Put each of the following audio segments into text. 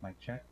Mic check.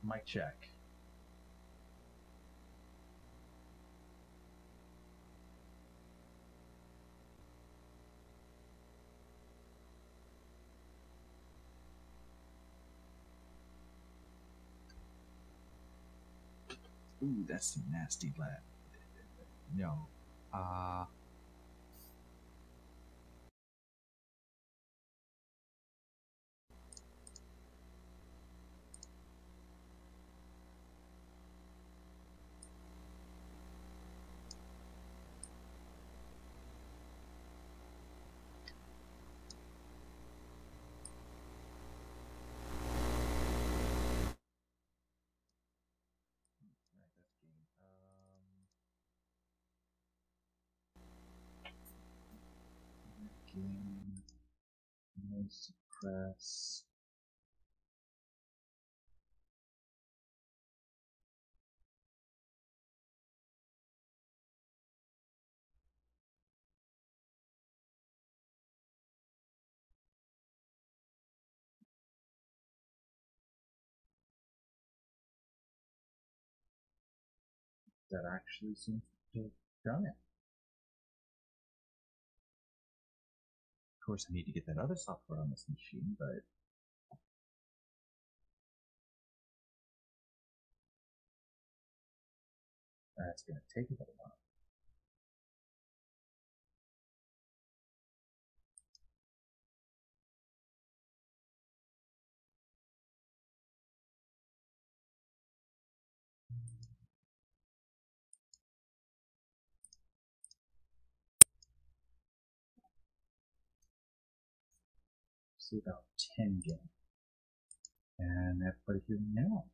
Mic check. Ooh, that's some nasty laugh. No. Game. No suppress. That actually seems to have done it. Of course, I need to get that other software on this machine, but that's going to take a little while. See about 10 gig. And everybody hear me now.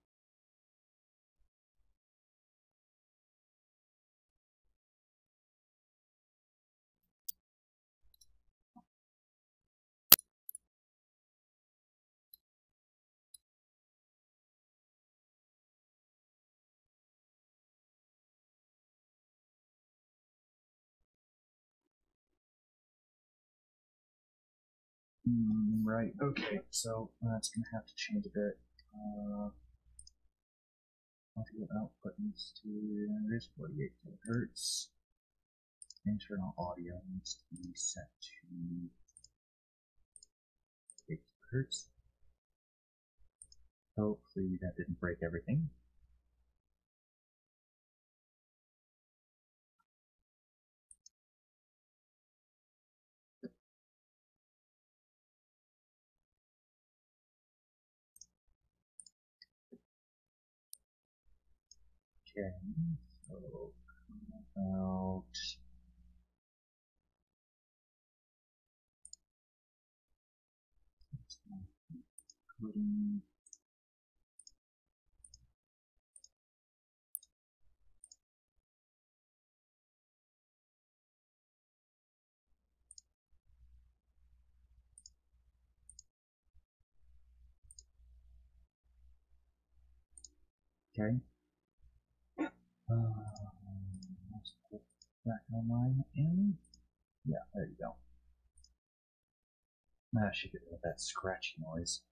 Right, okay, so that's going to have to change a bit. Audio output needs to, there's 48 kilohertz. Internal audio needs to be set to 8 kilohertz. Hopefully that didn't break everything. Okay, so about coding. Okay. Let's put that online in. Yeah, there you go. That should get rid of that scratchy noise.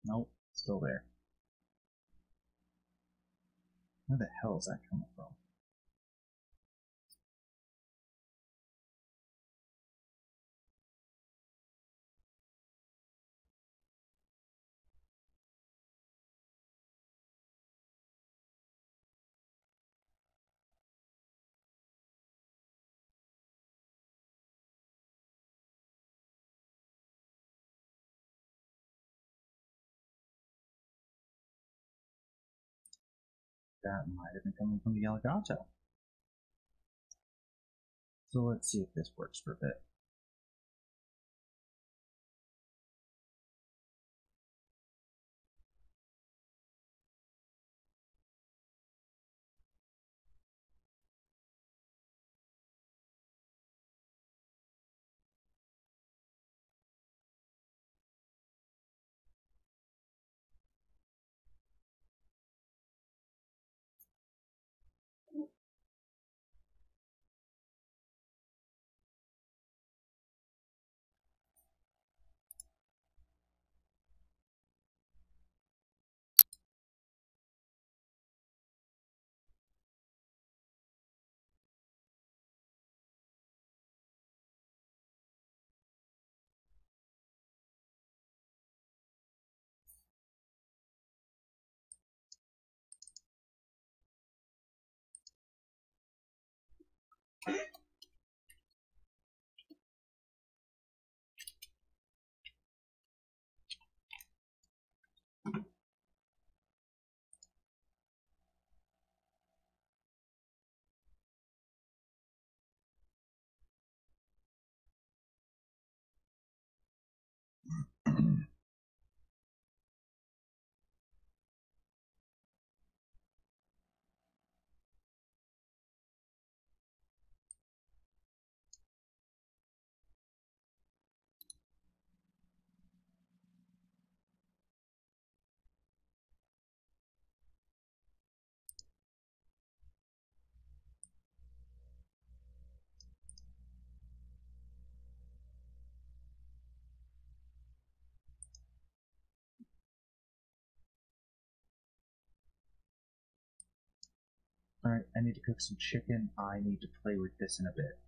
Nope, still there. Where the hell is that coming from? That might have been coming from the Elgato. So let's see if this works for a bit. Alright, I need to cook some chicken. I need to play with this in a bit.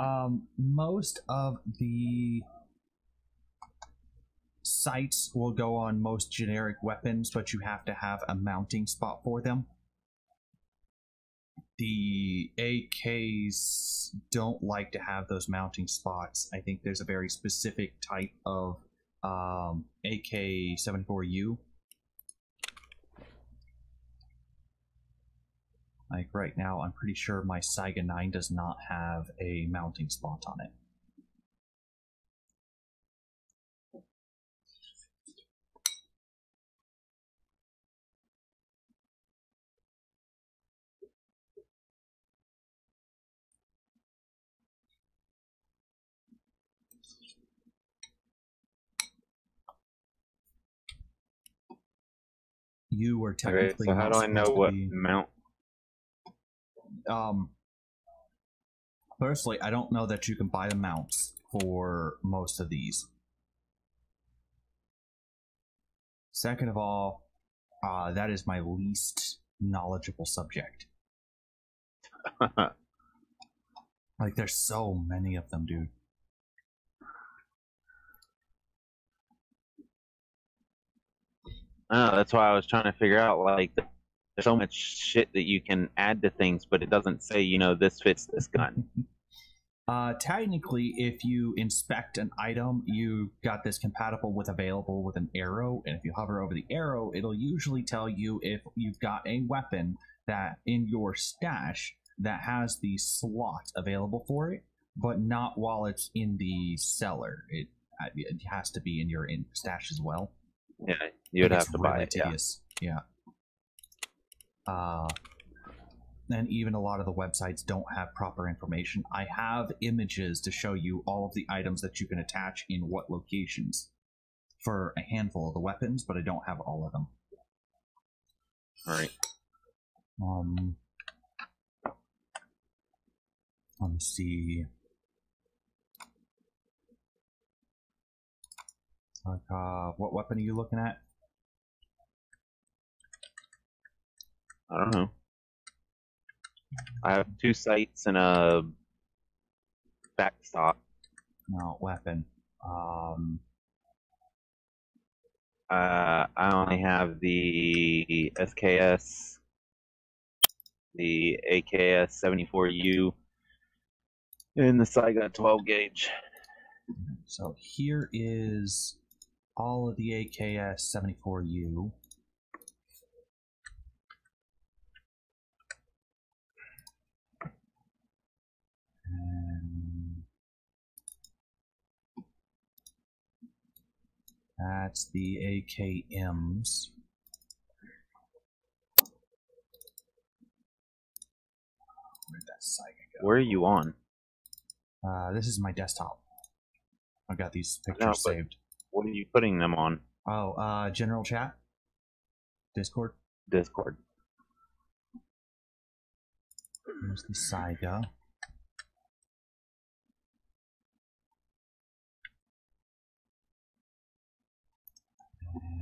Most of the sights will go on most generic weapons, but you have to have a mounting spot for them. The AKs don't like to have those mounting spots. I think there's a very specific type of AK-74U. Like right now, I'm pretty sure my Saiga 9 does not have a mounting spot on it. You were technically okay, so how do I know what mount? Firstly, I don't know that you can buy the mounts for most of these. Second of all, that is my least knowledgeable subject. Like, there's so many of them, dude. Oh, that's why I was trying to figure out, like, there's so much shit that you can add to things, but it doesn't say, you know, this fits this gun. Technically, if you inspect an item, you got this compatible with available with an arrow, and if you hover over the arrow, it'll usually tell you if you've got a weapon that in your stash that has the slot available for it, but not while it's in the cellar. It has to be in your stash as well. Yeah, you'd have to buy it. Tedious. Yeah. And even a lot of the websites don't have proper information. I have images to show you all of the items that you can attach in what locations for a handful of the weapons, but I don't have all of them. All right. Let me see. Like, what weapon are you looking at? I don't know. I have 2 sights and a backstop. No, weapon. I only have the SKS, the AKS 74U, and the Saiga 12 gauge. So here is all of the AKS 74U. And that's the AKMs. Where'd that Saiga go? Where are you on? This is my desktop. I've got these pictures saved. What are you putting them on? Oh, general chat? Discord? Discord. Here's the Saiga.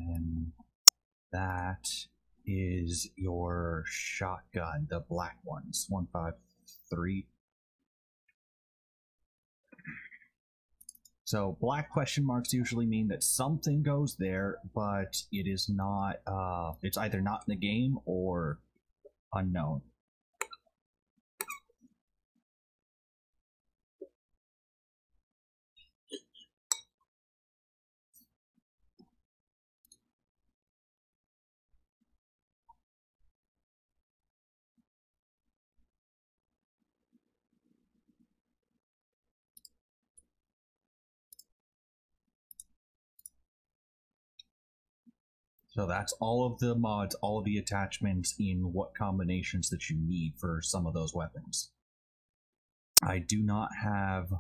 And that is your shotgun, the black ones, 153. So black question marks usually mean that something goes there, but it is not, it's either not in the game or unknown. So that's all of the mods, all of the attachments in what combinations that you need for some of those weapons. I do not have...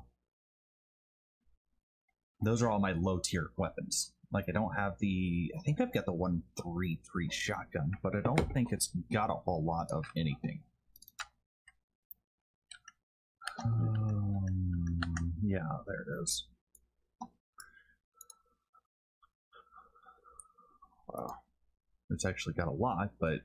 Those are all my low tier weapons. Like, I don't have the... I think I've got the 133 shotgun, but I don't think it's got a whole lot of anything. Yeah, there it is. Wow. It's actually got a lot, but...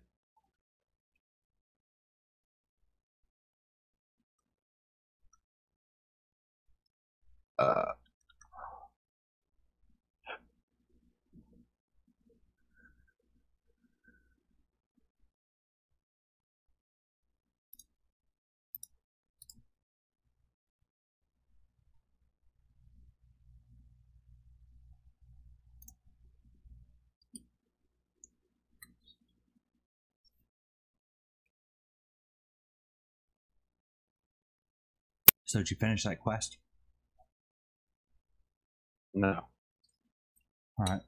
So did you finish that quest? No. All right.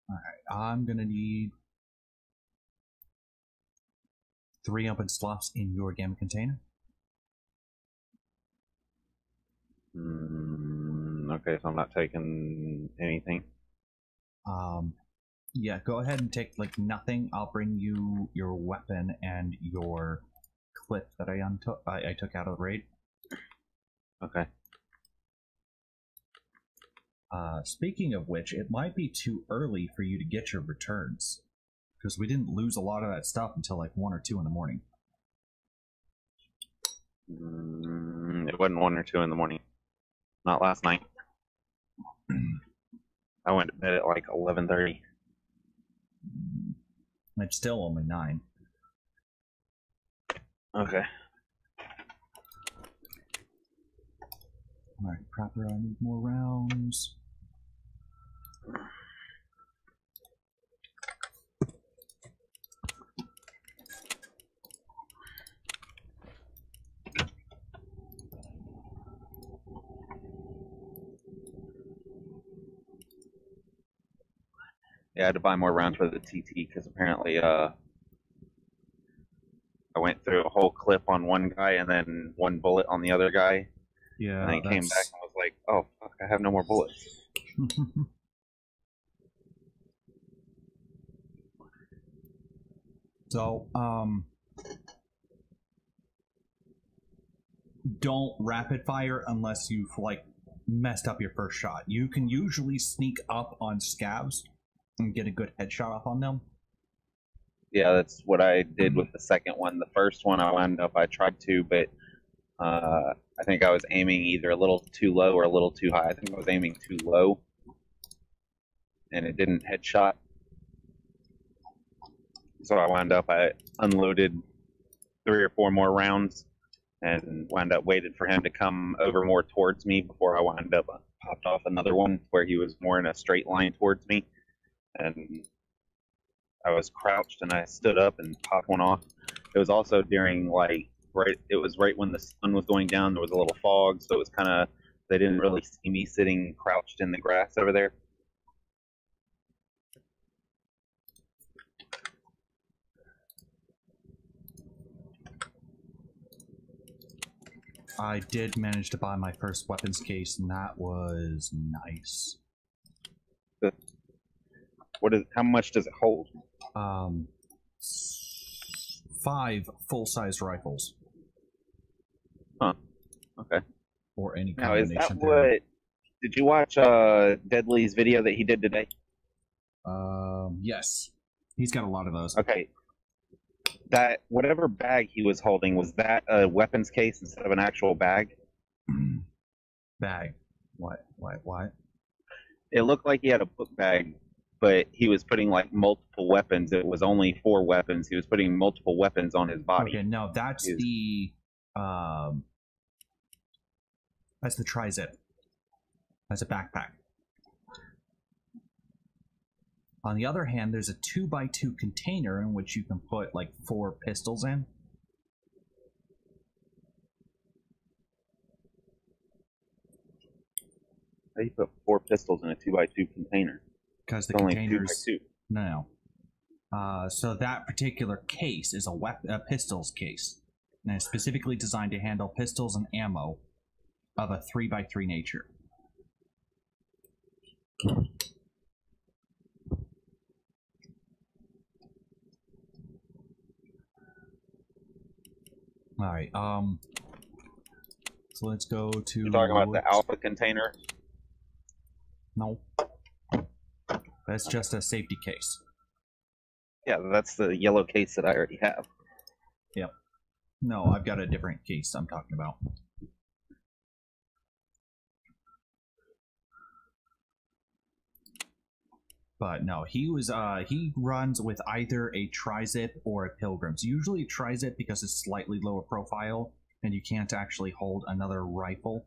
All right. I'm gonna need 3 open slots in your gamma container. Okay, so I'm not taking anything. Yeah, go ahead and take like nothing. I'll bring you your weapon and your clip that I took out of the raid. Okay. Speaking of which, it might be too early for you to get your returns, because we didn't lose a lot of that stuff until like 1 or 2 in the morning. It wasn't 1 or 2 in the morning. Not last night. I went to bed at like 11:30. It's still only 9. Okay. Alright, proper, I need more rounds. Yeah, I had to buy more rounds for the TT because apparently I went through a whole clip on one guy and then 1 bullet on the other guy. Yeah, and then came back and was like, oh, fuck, I have no more bullets. So, don't rapid fire unless you've like messed up your first shot. You can usually sneak up on scavs and get a good headshot off on them. Yeah, that's what I did with the second one. The first one I tried to, but I think I was aiming either a little too low or a little too high. I think I was aiming too low, and it didn't headshot. So I unloaded 3 or 4 more rounds and waited for him to come over more towards me before I popped off another one where he was more in a straight line towards me. And I was crouched and I stood up and popped one off. It was also during it was right when the sun was going down. There was a little fog, so it was kind of, they didn't really see me sitting crouched in the grass over there. I did manage to buy my first weapons case, and that was nice. How much does it hold? 5 full-size rifles. Huh. Okay. Or any Now, is combination. Did you watch Deadly's video that he did today? Yes. He's got a lot of those. Okay. That whatever bag he was holding, was that a weapons case instead of an actual bag? Bag. What? It looked like he had a book bag, but he was putting like multiple weapons. It was only 4 weapons. He was putting multiple weapons on his body. Okay, no, that's the tri-zip. That's a backpack. On the other hand, there's a 2x2 container in which you can put like 4 pistols in. How do you put 4 pistols in a 2x2 container? Because the only containers. 2x2. No. So that particular case is a pistols case, and it's specifically designed to handle pistols and ammo of a 3x3 nature. Alright, so let's go to... You're talking about the alpha container? No. That's just a safety case. Yeah, that's the yellow case that I already have. Yep. No, I've got a different case I'm talking about. But no, he runs with either a tri-zip or a Pilgrims. Usually a tri-zip because it's slightly lower profile and you can't actually hold another rifle.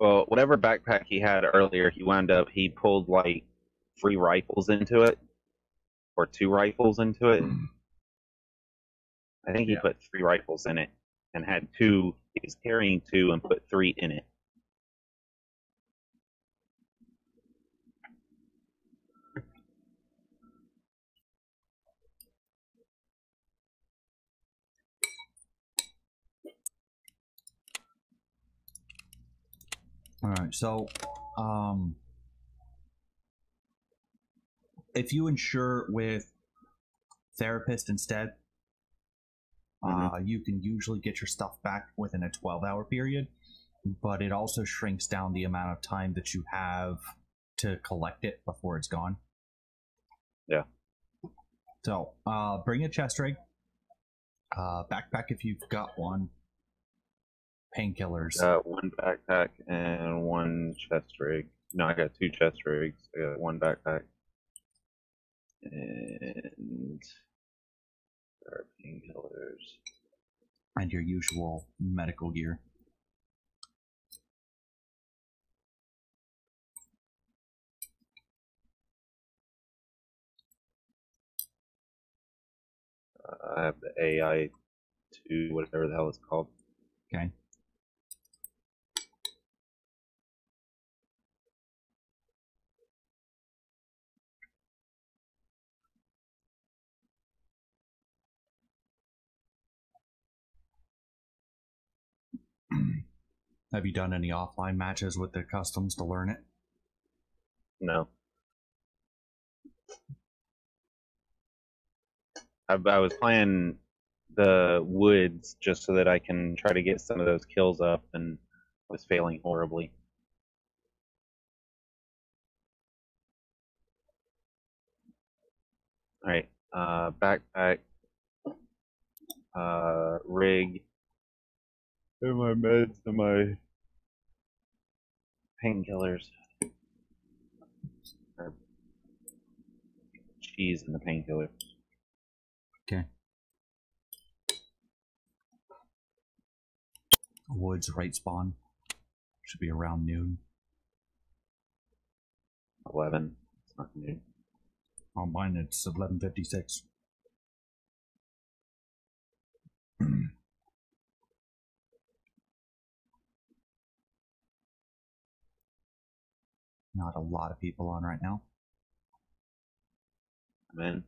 Well, whatever backpack he had earlier, he pulled like 3 rifles into it, or 2 rifles into it. I think he put 3 rifles in it and had 2. He was carrying 2 and put 3 in it. All right, so if you insure with therapist instead, you can usually get your stuff back within a 12-hour period, but it also shrinks down the amount of time that you have to collect it before it's gone. Yeah. So bring a chest rig, backpack if you've got one, painkillers. 1 backpack and 1 chest rig. No, I got 2 chest rigs. I got 1 backpack. And painkillers. And your usual medical gear. I have the AI2, whatever the hell it's called. Okay. Have you done any offline matches with the customs to learn it? No. I was playing the woods just so that I can try to get some of those kills up, and was failing horribly. Alright, backpack, rig, and my meds and my painkillers. Cheese and the painkiller. Okay. Woods right spawn. Should be around noon. 11. It's not noon. On mine it's 11:56. Not a lot of people on right now. I'm in.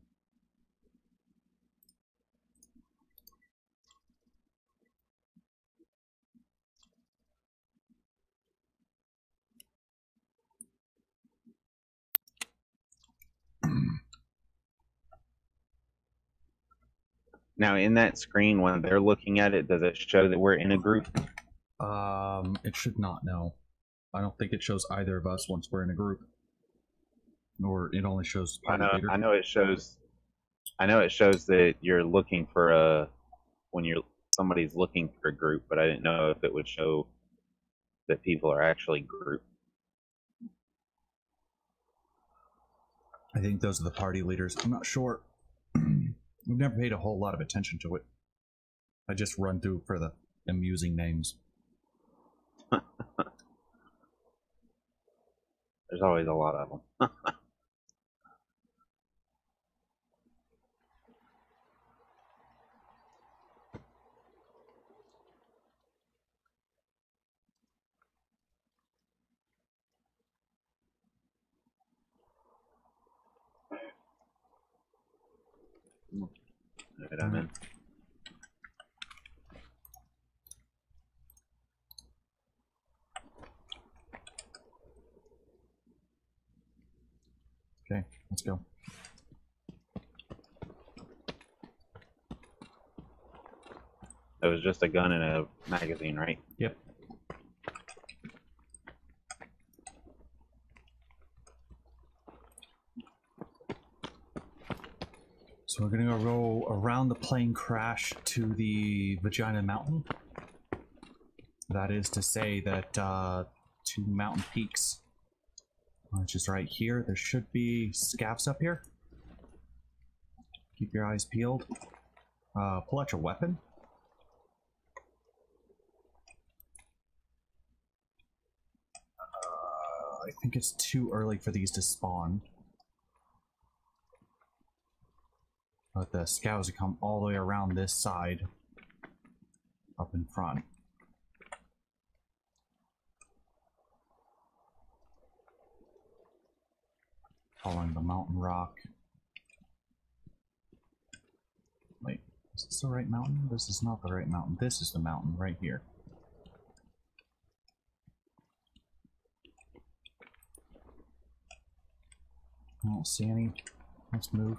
Now, in that screen, when they're looking at it, does it show that we're in a group? It should not, no. I don't think it shows either of us once we're in a group. Or it only shows party leader. I know it shows that you're looking for somebody's looking for a group, but I didn't know if it would show that people are actually grouped. I think those are the party leaders. I'm not sure. I've never paid a whole lot of attention to it. I just run through for the amusing names. There's always a lot of them. Alright, I'm in. Okay, let's go. It was just a gun and a magazine, right? Yep. So we're gonna go around the plane crash to the Vagina Mountain. That is to say that 2 mountain peaks, which is right here. There should be scavs up here. Keep your eyes peeled. Pull out your weapon. I think it's too early for these to spawn. But the scouts will come all the way around this side, up in front. Following the mountain rock. Wait, is this the right mountain? This is not the right mountain. This is the mountain right here. I don't see any. Let's move.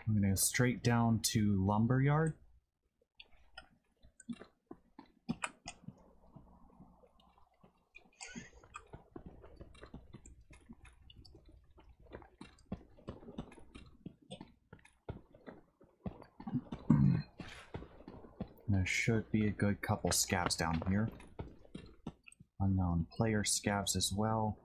I'm gonna go straight down to Lumberyard. There should be a good couple scavs down here. Unknown player scavs as well.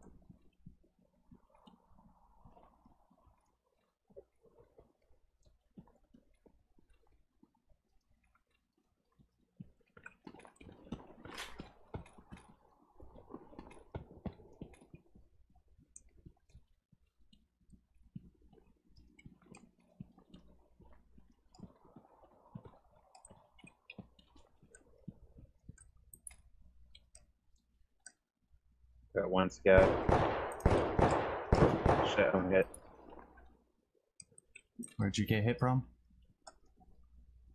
Got one scav. Shit, I'm hit. Where'd you get hit from?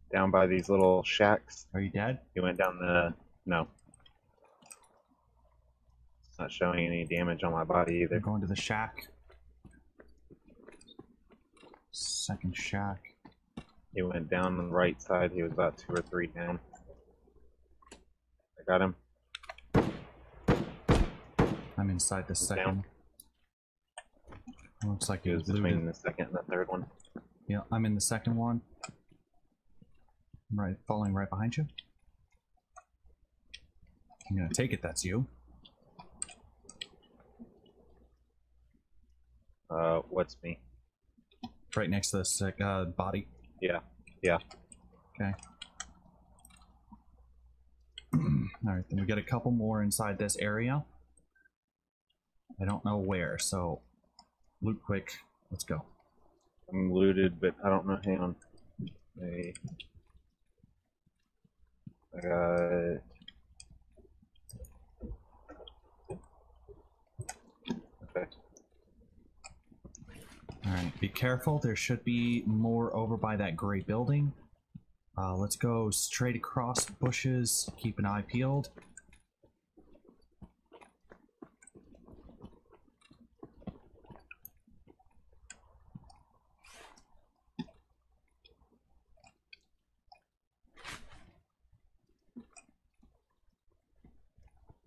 Down by these little shacks. Are you dead? He went down the... No. It's not showing any damage on my body either. I'm going to the shack. Second shack. He went down on the right side. He was about 2 or 3 down. I got him. I'm inside the second. Looks like He was between the second and the third one. Yeah, I'm in the second one. I'm right, falling right behind you. I'm gonna take it that's you. What's me? Right next to the body. Yeah, yeah. Okay. Alright, then we got a couple more inside this area. I don't know where, so loot quick. Let's go. I'm looted, but I don't know. Hang on. I got... Okay. Alright, be careful. There should be more over by that gray building. Let's go straight across bushes. Keep an eye peeled.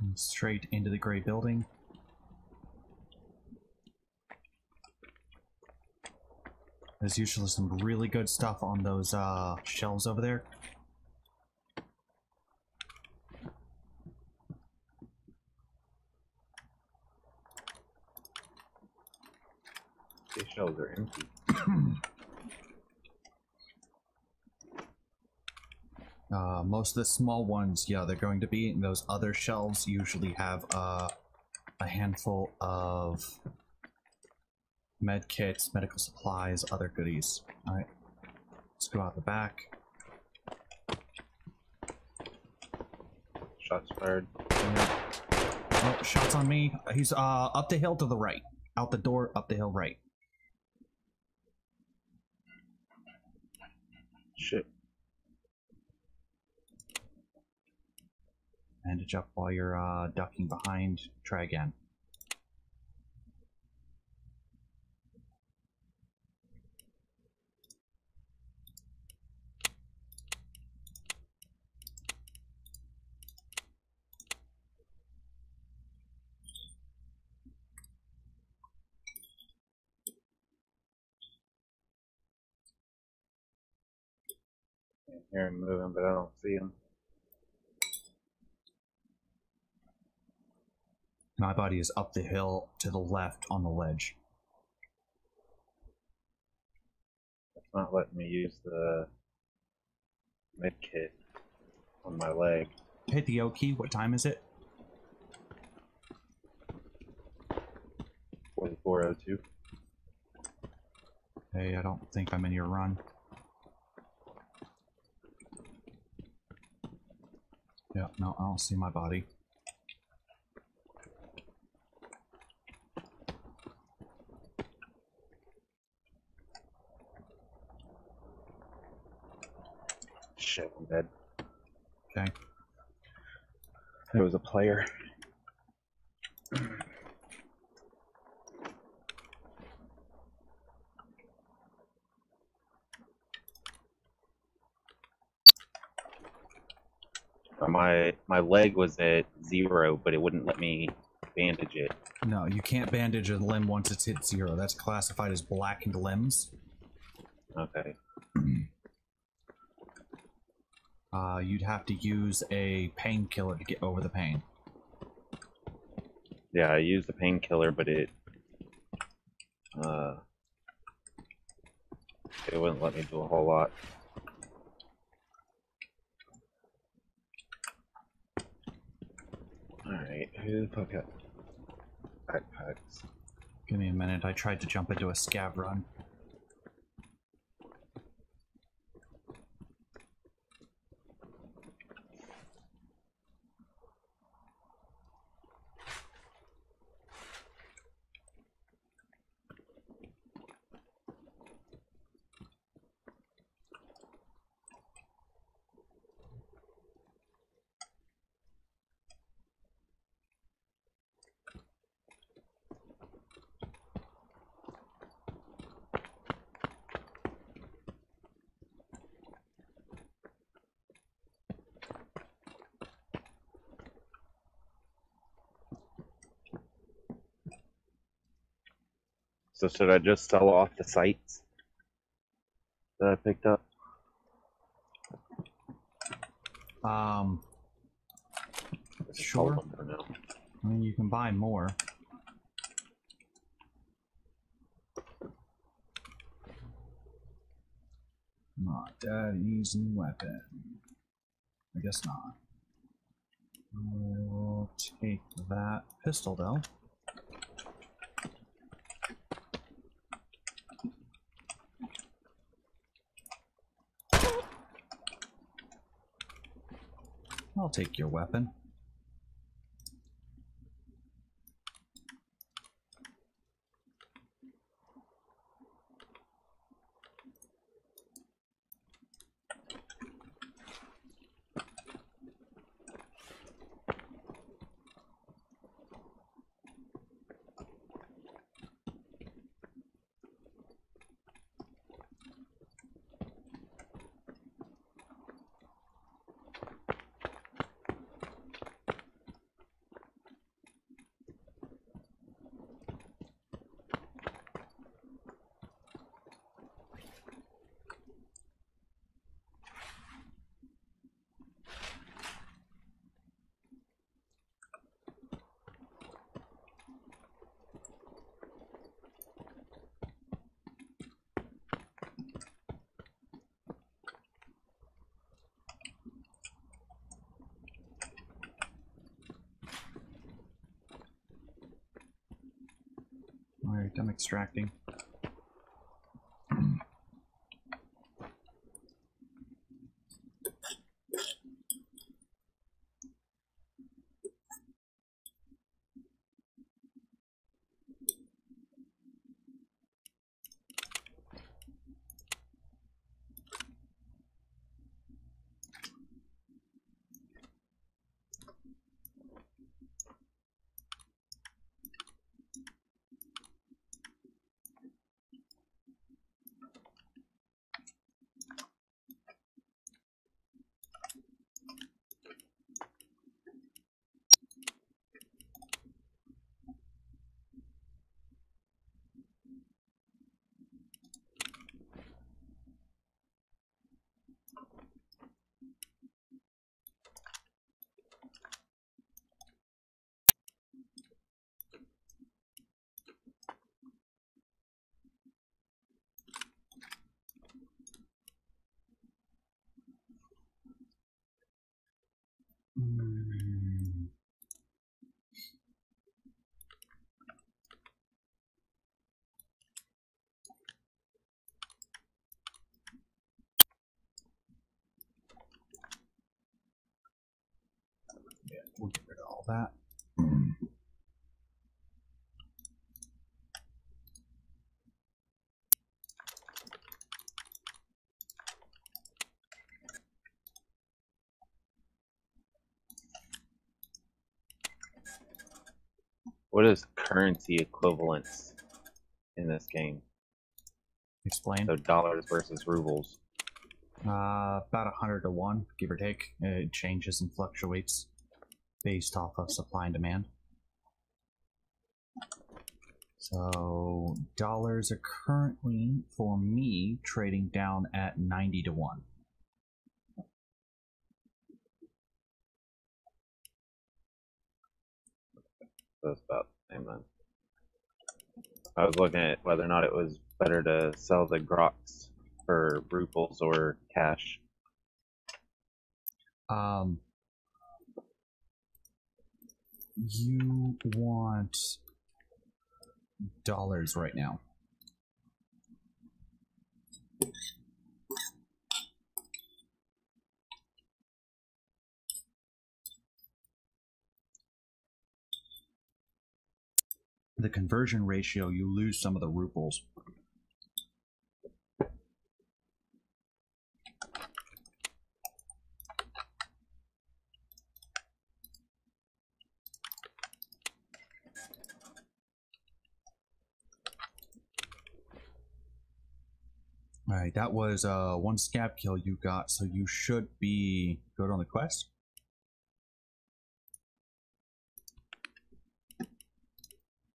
And straight into the gray building. There's usually some really good stuff on those shelves over there. These shelves are empty. Most of the small ones, yeah, they're going to be. And those other shelves usually have a handful of med kits, medical supplies, other goodies. Alright, let's go out the back. Shots fired. Oh, shots on me. He's up the hill to the right. Out the door, up the hill right. Shit. Bandage up while you're ducking behind. Try again. hear him moving, but I don't see him. My body is up the hill to the left on the ledge. It's not letting me use the med kit on my leg. Hit the O key. What time is it? 44:02. Hey, I don't think I'm in your run. Yeah, no, I don't see my body. Shit, I'm dead. Okay. There was a player. My leg was at 0, but it wouldn't let me bandage it. No, you can't bandage a limb once it's hit 0. That's classified as blackened limbs. Okay. You'd have to use a painkiller to get over the pain. Yeah, I used the painkiller, but it wouldn't let me do a whole lot. Alright, who the fuck got backpacks? Give me a minute. I tried to jump into a scav run. So should I just sell off the sites that I picked up? Sure. I mean, you can buy more. Not that easy weapon. I guess not. We'll take that pistol, though. I'll take your weapon. Alright, I'm extracting. all that. What is currency equivalence in this game? Explain. So dollars versus rubles. About 100 to 1, give or take. It changes and fluctuates based off of supply and demand. So dollars are currently, for me, trading down at 90 to 1. That's about the same then. I was looking at whether or not it was better to sell the grots for rubles or cash. You want dollars right now. The conversion ratio, you lose some of the rubles. Alright, that was one scab kill you got, so you should be good on the quest.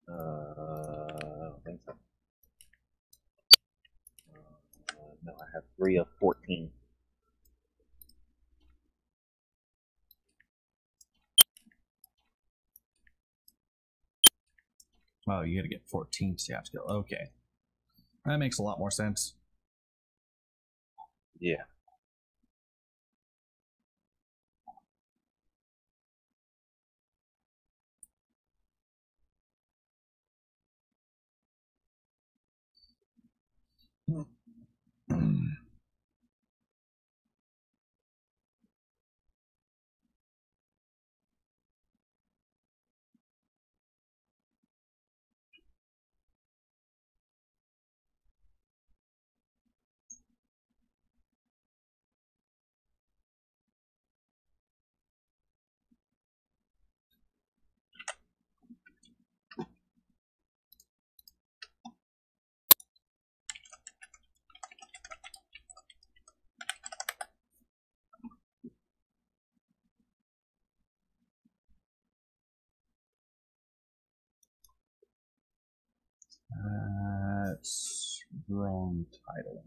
I don't think so. No, I have 3 of 14. Oh, you gotta get 14 scab skill. Okay. That makes a lot more sense. Yeah. That's wrong title.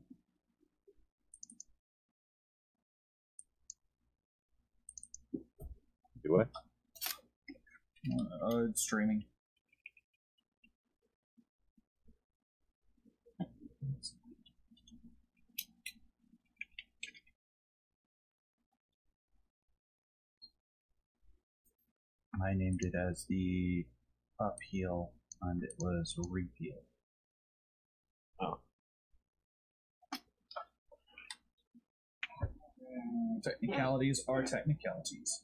Do what? It's streaming. I named it as the upheal, and it was repeal. Oh. Technicalities are technicalities.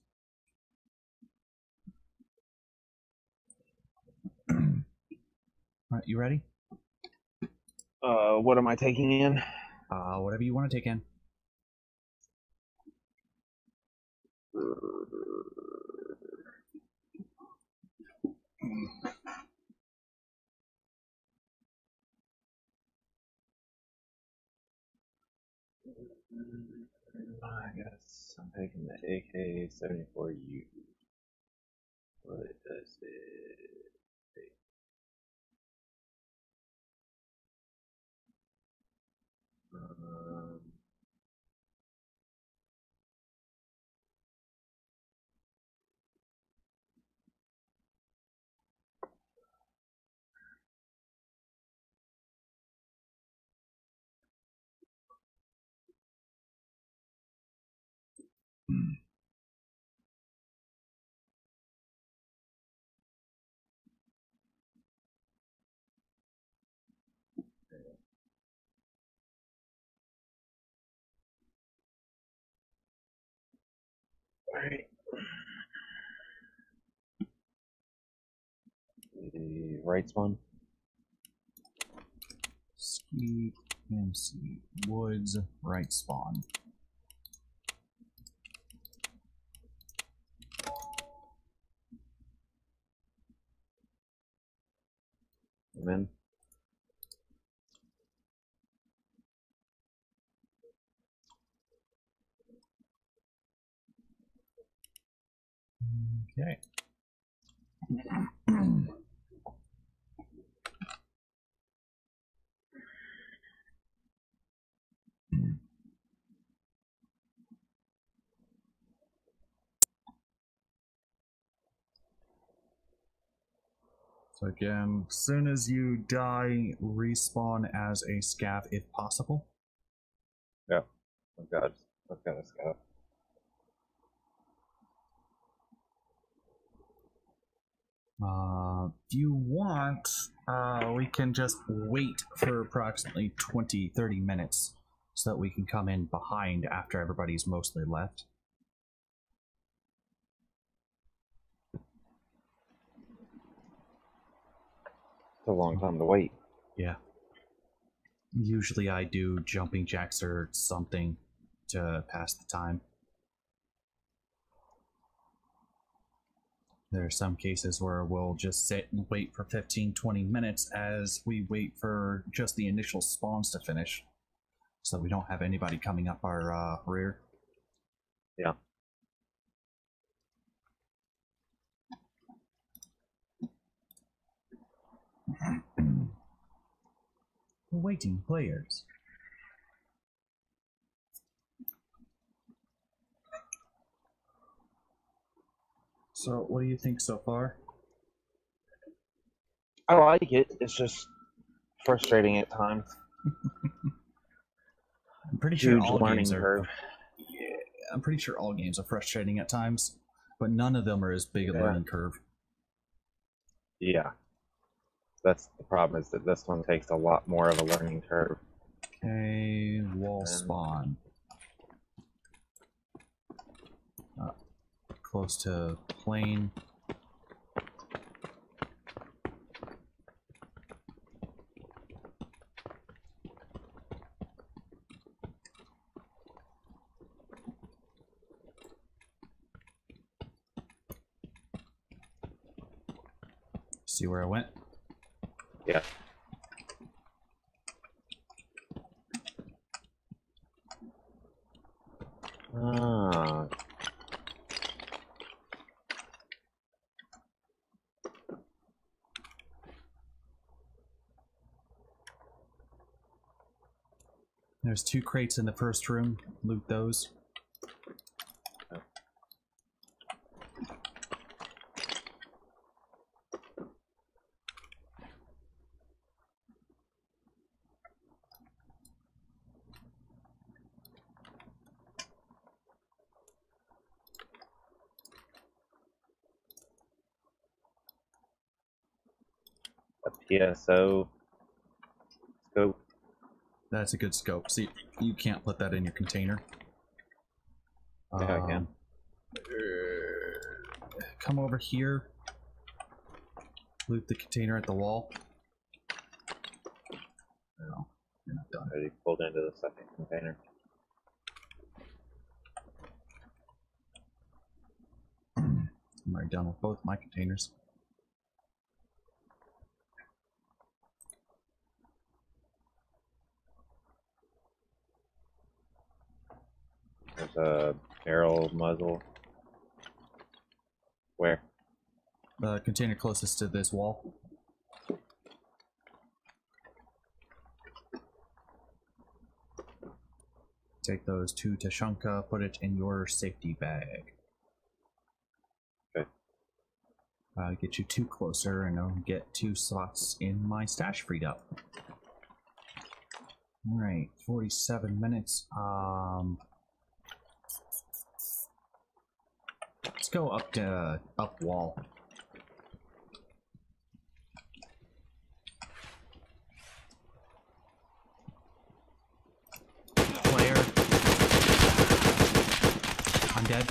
Alright, you ready? What am I taking in? Whatever you want to take in. I guess I'm taking the AK-74U. What does it take? Alright. The right one. Ski MC Woods right spawn. I'm in. Okay. So again, as soon as you die, respawn as a scav if possible. Yeah. I've got a scout. If you want, we can just wait for approximately 20-30 minutes so that we can come in behind after everybody's mostly left. It's a long time to wait. Yeah. Usually I do jumping jacks or something to pass the time. There are some cases where we'll just sit and wait for 15-20 minutes as we wait for just the initial spawns to finish, so we don't have anybody coming up our rear. Yeah. Waiting players. So, what do you think so far? I like it. It's just frustrating at times. I'm pretty sure all learning games are. curve. Yeah, I'm pretty sure all games are frustrating at times, but none of them are as big a learning curve. Yeah. That's the problem, is that this one takes a lot more of a learning curve. Okay, wall spawn. Close to plane. See where I went? Yeah. Ah. There's 2 crates in the first room. Loot those. A PSO scope. That's a good scope. See, you can't put that in your container. Yeah, I can. Come over here. Loot the container at the wall. No, you're not done. Already pulled into the second container. I'm already done with both my containers. There's a barrel muzzle. Where? The container closest to this wall. Take those 2 Tashanka, put it in your safety bag. Okay. Get you 2 closer, and I'll get 2 slots in my stash freed up. Alright, 47 minutes. Let's go up to up wall. Player. I'm dead.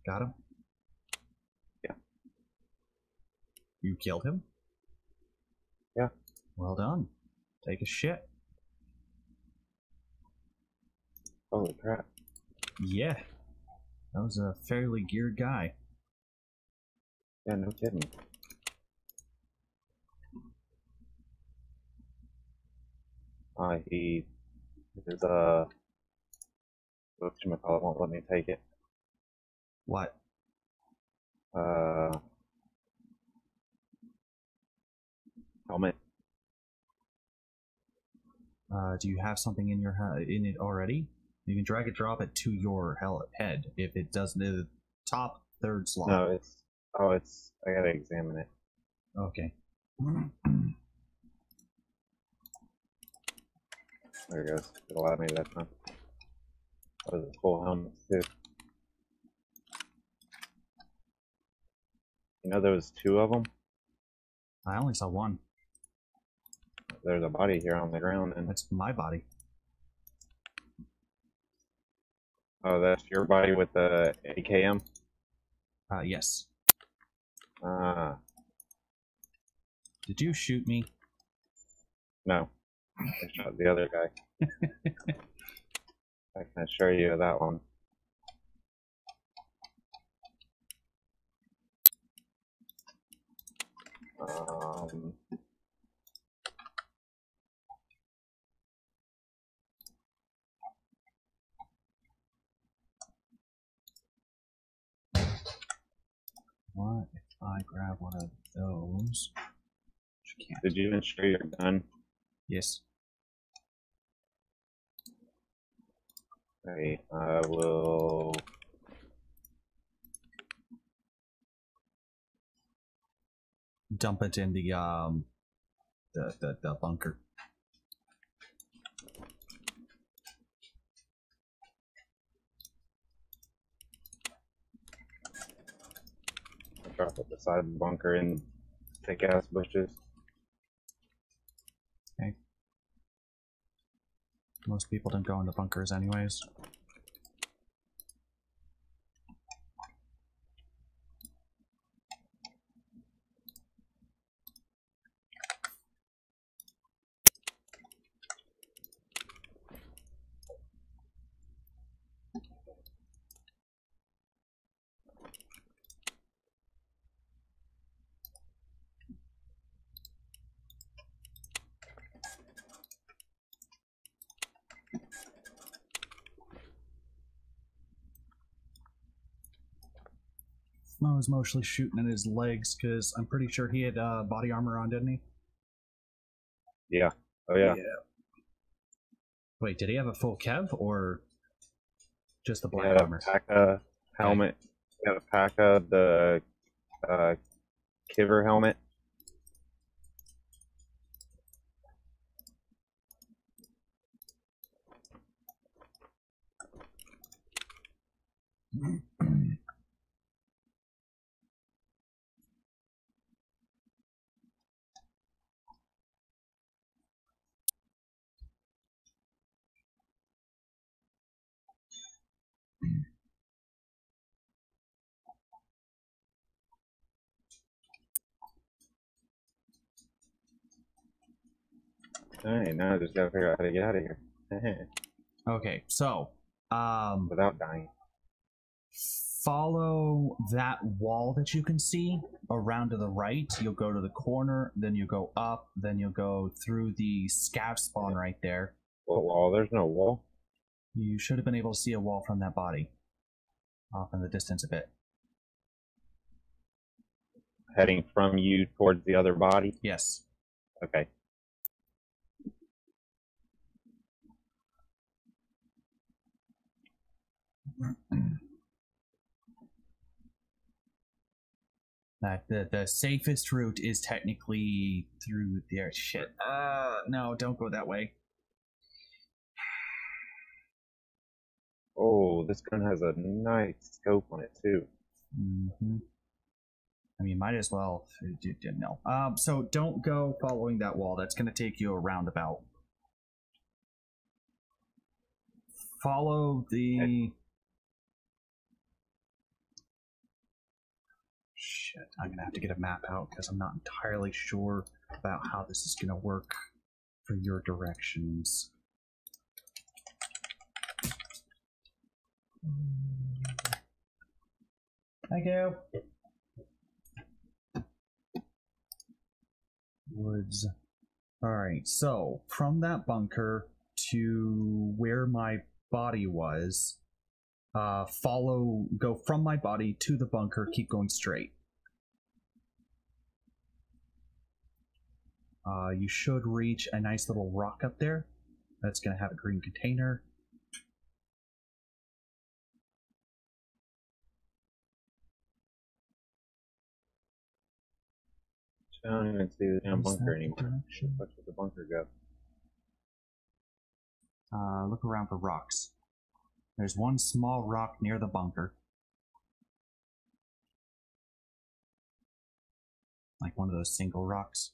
Got him? Yeah. You killed him? Yeah. Well done. Take a shit. Holy crap. Yeah. That was a fairly geared guy. Yeah, no kidding. He is whatchamacallit won't let me take it. What? Helmet. Do you have something in your in it already? You can drag and drop it to your head if it does the top third slot. No, it's I gotta examine it. Okay. There it goes. It allowed me that time. That was a full helmet too. You know there was 2 of them? I only saw one. There's a body here on the ground, and That's my body. oh, that's your body with the AKM? Yes. Ah, Did you shoot me? no. I shot the other guy. I can assure you of that one. What if I grab one of those? Which can't. Did you insure your gun? Yes. Okay, I will. Dump it in the bunker. Drop it beside the bunker in thick ass bushes. Okay. Most people don't go in the bunkers anyways. I was mostly shooting at his legs because I'm pretty sure he had body armor on, didn't he? Yeah. Oh yeah. Wait, did he have a full Kev or just the He black had armor? a PACA helmet. He had a PACA, the Kiver helmet. Alright, now I just gotta figure out how to get out of here. Okay, so Without dying. follow that wall that you can see around to the right. You'll go to the corner, then you go up, then you'll go through the scav spawn right there. What wall? There's no wall. You should have been able to see a wall from that body. Off in the distance a bit. Heading from you towards the other body? Yes. Okay. The safest route is technically through there. Shit. No, don't go that way. Oh, this gun has a nice scope on it too. Mm-hmm. I mean, might as well. No. So don't go following that wall. That's going to take you a roundabout. Follow the Shit, I'm gonna have to get a map out because I'm not entirely sure about how this is gonna work for your directions. Thank you. Woods. Alright, so from that bunker to where my body was, go from my body to the bunker, keep going straight. You should reach a nice little rock up there. That's going to have a green container. I don't even see the damn bunker anymore. Where the fuck did the bunker go? Look around for rocks. There's one small rock near the bunker. Like one of those single rocks.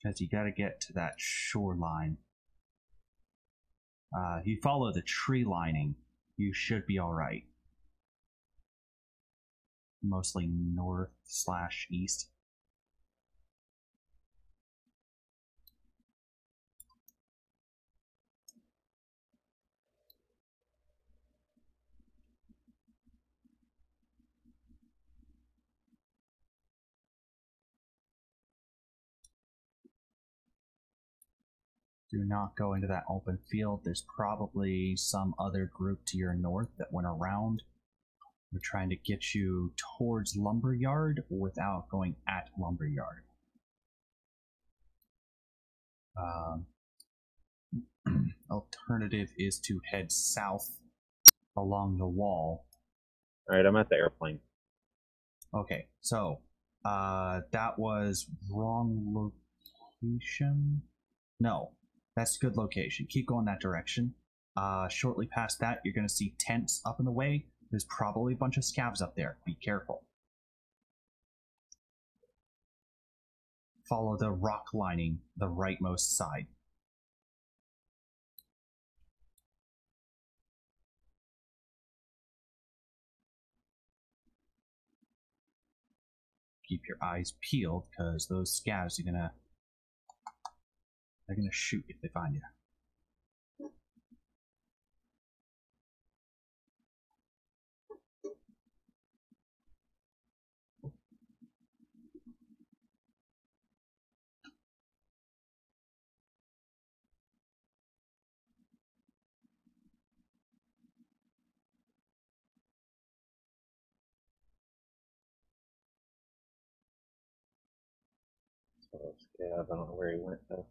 Because you gotta get to that shoreline. If you follow the tree lining, you should be alright. Mostly north/east. Do not go into that open field. There's probably some other group to your north that went around. We're trying to get you towards Lumberyard without going at Lumberyard. Alternative is to head south along the wall. Alright, I'm at the airplane. Okay, so that was wrong location. No, that's a good location. Keep going that direction. Shortly past that, you're going to see tents up in the way. There's probably a bunch of scavs up there. Be careful. Follow the rock lining, the rightmost side. Keep your eyes peeled, because those scavs are they're gonna shoot if they find you. Yeah, I don't know where he went though.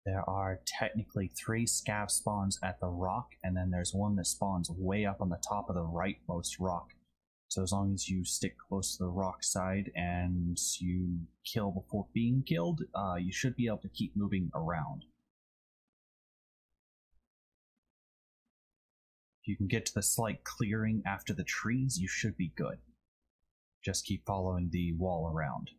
There are technically 3 scav spawns at the rock, and then there's one that spawns way up on the top of the rightmost rock. So as long as you stick close to the rock side and you kill before being killed, you should be able to keep moving around. If you can get to the slight clearing after the trees, you should be good. Just keep following the wall around.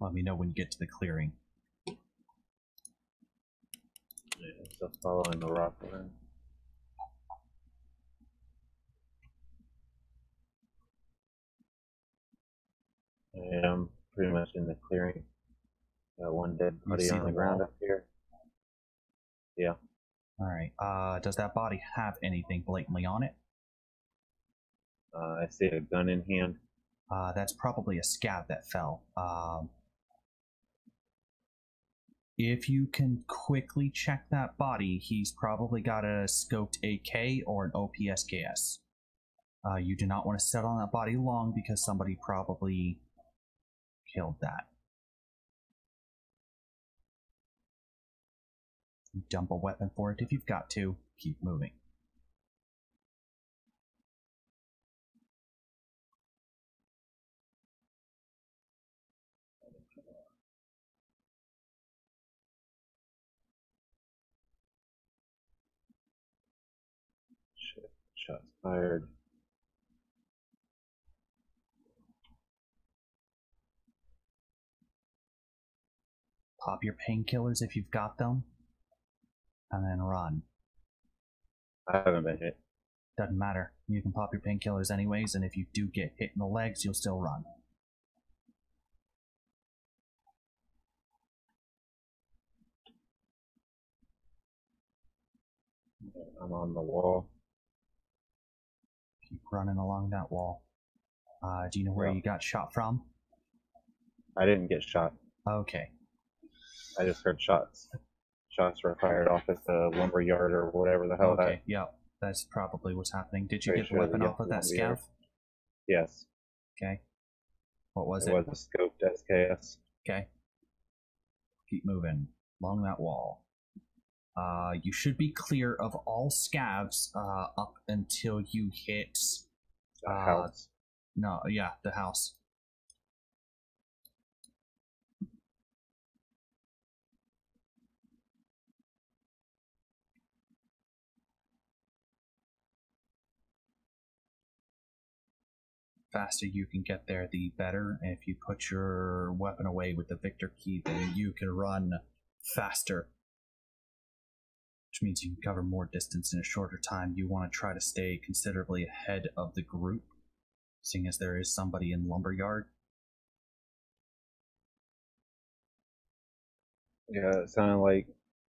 Let me know when you get to the clearing. Yeah, just following the rock around. Yeah, I'm pretty much in the clearing. Got one dead body on the ground up here. Yeah. Alright, does that body have anything blatantly on it? I see a gun in hand. That's probably a scav that fell. If you can quickly check that body, he's probably got a scoped AK or an OPSKS. You do not want to sit on that body long because somebody probably killed that. Dump a weapon for it if you've got to. Keep moving. Shit. Shots fired. Pop your painkillers if you've got them, and then run. I haven't been hit. Doesn't matter. You can pop your painkillers anyways, and if you do get hit in the legs, you'll still run. I'm on the wall. Keep running along that wall. Do you know where you got shot from? I didn't get shot. Okay. I just heard shots. Shots were fired off at the lumber yard or whatever the hell Okay, yeah. That's probably what's happening. Did you Pretty get the sure weapon we off got of that the lumber scav? Yes. Okay. What was It was a scoped SKS. Okay. Keep moving along that wall. You should be clear of all scavs up until you hit The house. No, yeah, the house. Faster you can get there, the better. And if you put your weapon away with the Victor key, then you can run faster, which means you can cover more distance in a shorter time. You want to try to stay considerably ahead of the group, seeing as there is somebody in Lumberyard. Yeah, it sounded like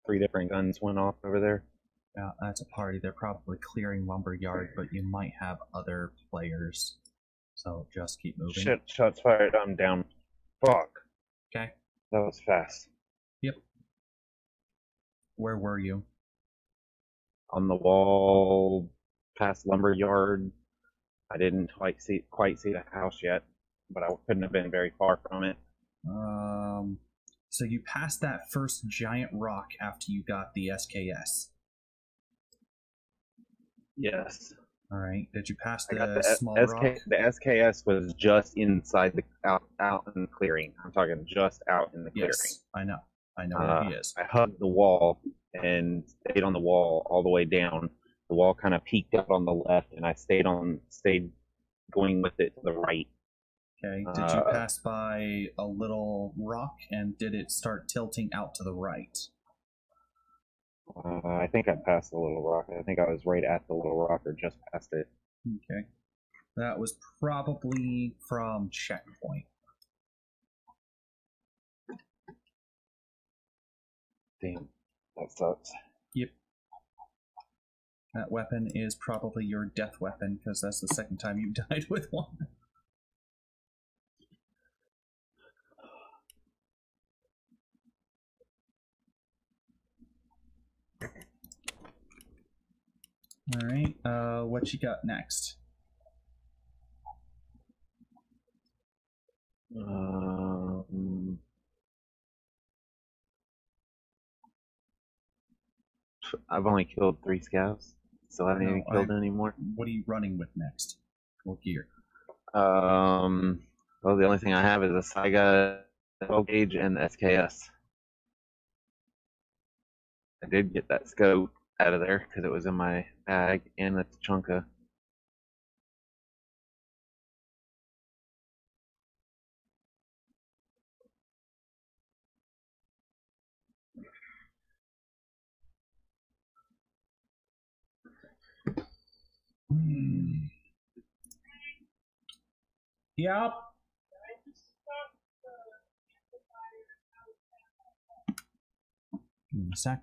3 different guns went off over there. Yeah, that's a party. They're probably clearing Lumberyard, but you might have other players. So just keep moving. Shit, shots fired. I'm down. Fuck. Okay. That was fast. Yep. Where were you? On the wall, past lumber yard. I didn't quite see the house yet, but I couldn't have been very far from it. So you passed that first giant rock after you got the SKS. Yes. All right. Did you pass I got the small rock? The SKS was just inside the out in the clearing. I'm talking just out in the clearing. Yes, I know. I know where he is. I hugged the wall and stayed on the wall all the way down. The wall kind of peaked out on the left, and I stayed going with it to the right. Okay. Did you pass by a little rock, and did it start tilting out to the right? I think I passed the little rock. I think I was right at the little rock or just past it. Okay. That was probably from checkpoint. Damn, that sucks. Yep. That weapon is probably your death weapon, because that's the second time you've died with one. Alright, what you got next? I've only killed 3 scavs, so I haven't even killed any more. What are you running with next? What gear? Well, the only thing I have is a Saiga 12 gauge and the SKS. I did get that scope out of there because it was in my bag and the Tachanka. Yep. Give me a sec.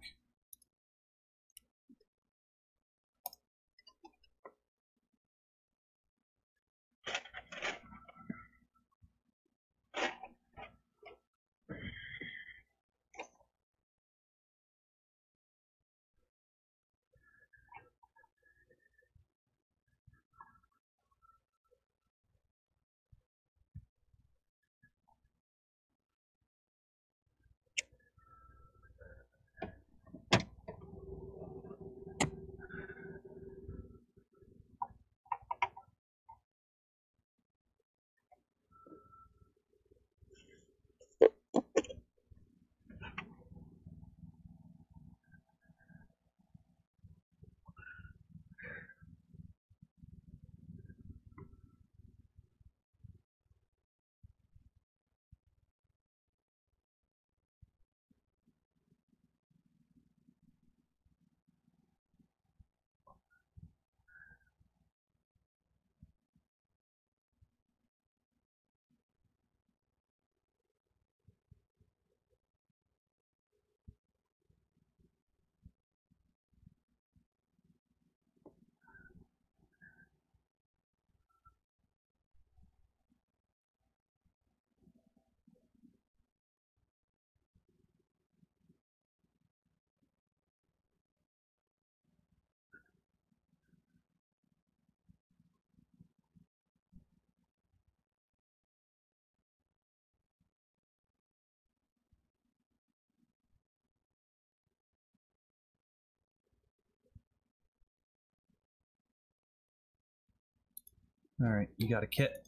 Alright, you got a kit.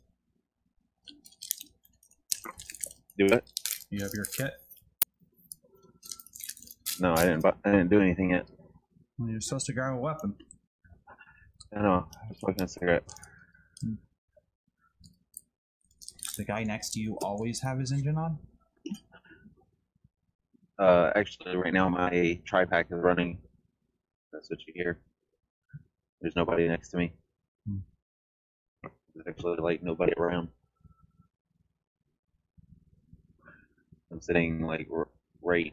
Do it? You have your kit? No, I didn't do anything yet. Well, you're supposed to grab a weapon. I know. I was smoking a cigarette. Does the guy next to you always have his engine on? Actually, right now my tri-pack is running. That's what you hear. There's nobody next to me. There's actually like nobody around. I'm sitting like right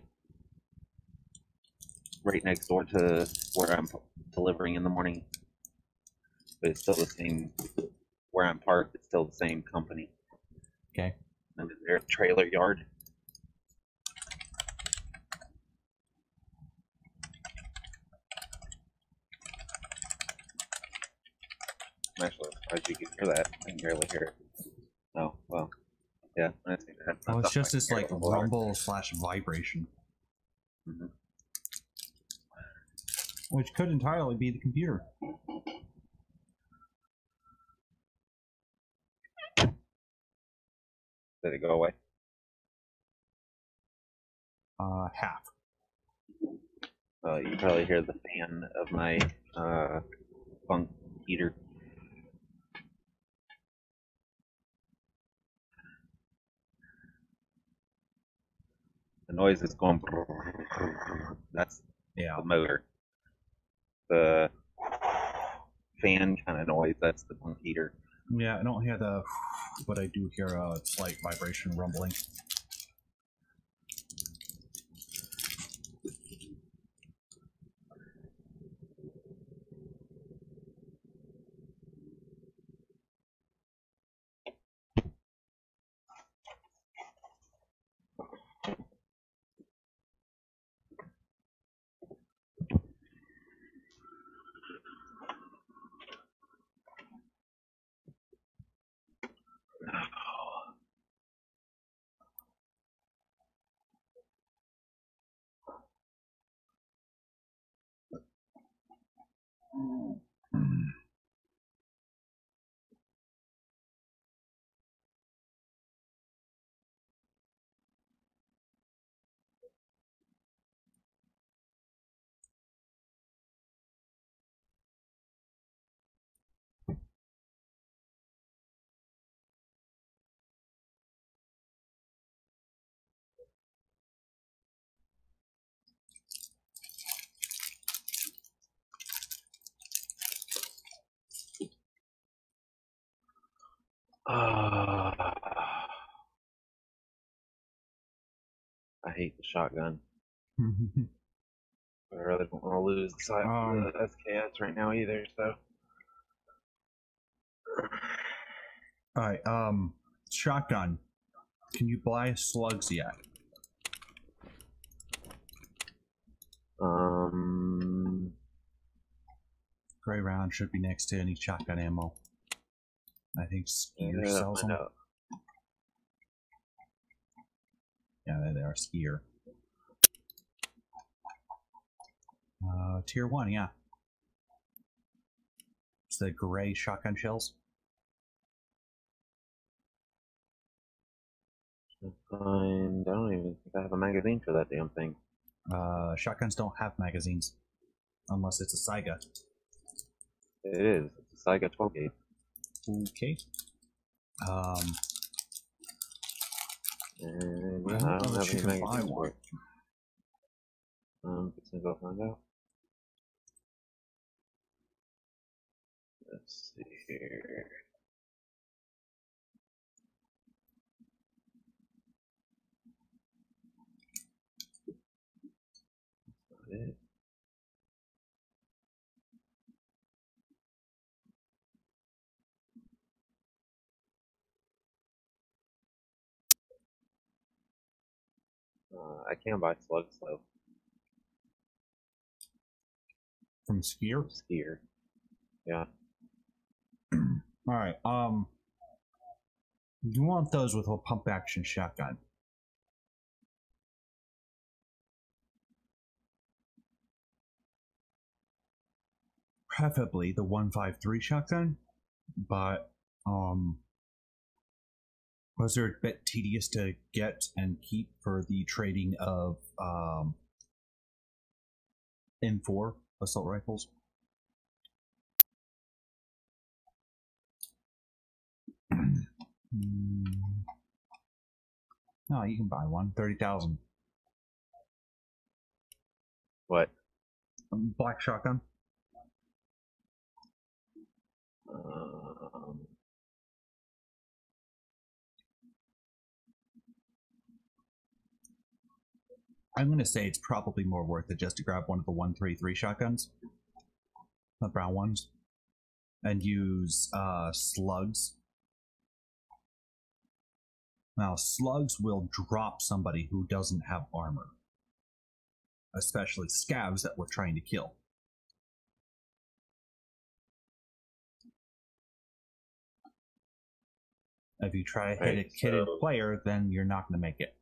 next door to where I'm delivering in the morning. But it's still the same. Where I'm parked, it's still the same company. Okay. I'm in their trailer yard. I'm actually surprised you can hear that. I can barely hear it. Oh, well. Yeah. I think that's Well, it's just this like rumble / vibration. Mm-hmm. Which could entirely be the computer. Did it go away? Half. You can probably hear the fan of my bunk heater. The noise is going. That's the motor. The fan kind of noise, that's the bunk heater. Yeah, I don't hear the, but I do hear a slight vibration rumbling. I hate the shotgun. I really don't want to lose the SKS right now either, so. Alright, shotgun. Can you buy slugs yet? Gray round should be next to any shotgun ammo. I think Skier sells them. Yeah, there they are, Skier. Tier 1, yeah. It's the gray shotgun shells. I don't even think I have a magazine for that damn thing. Shotguns don't have magazines. Unless it's a Saiga. It is. It's a Saiga 12 gauge. Okay. And yeah, I don't have any magazines for it. Just gonna go find out. Let's see here. That's not it. I can buy slugs though. From Skier? Skier. Yeah. Alright, you want those with a pump action shotgun. Preferably the 153 shotgun, but Those are a bit tedious to get and keep for the trading of M4 assault rifles. No, you can buy one. 30,000. What? Black shotgun. I'm going to say it's probably more worth it just to grab one of the 133 shotguns, the brown ones, and use slugs. Now, slugs will drop somebody who doesn't have armor, especially scavs that we're trying to kill. If you try to hit a kitted player, then you're not going to make it.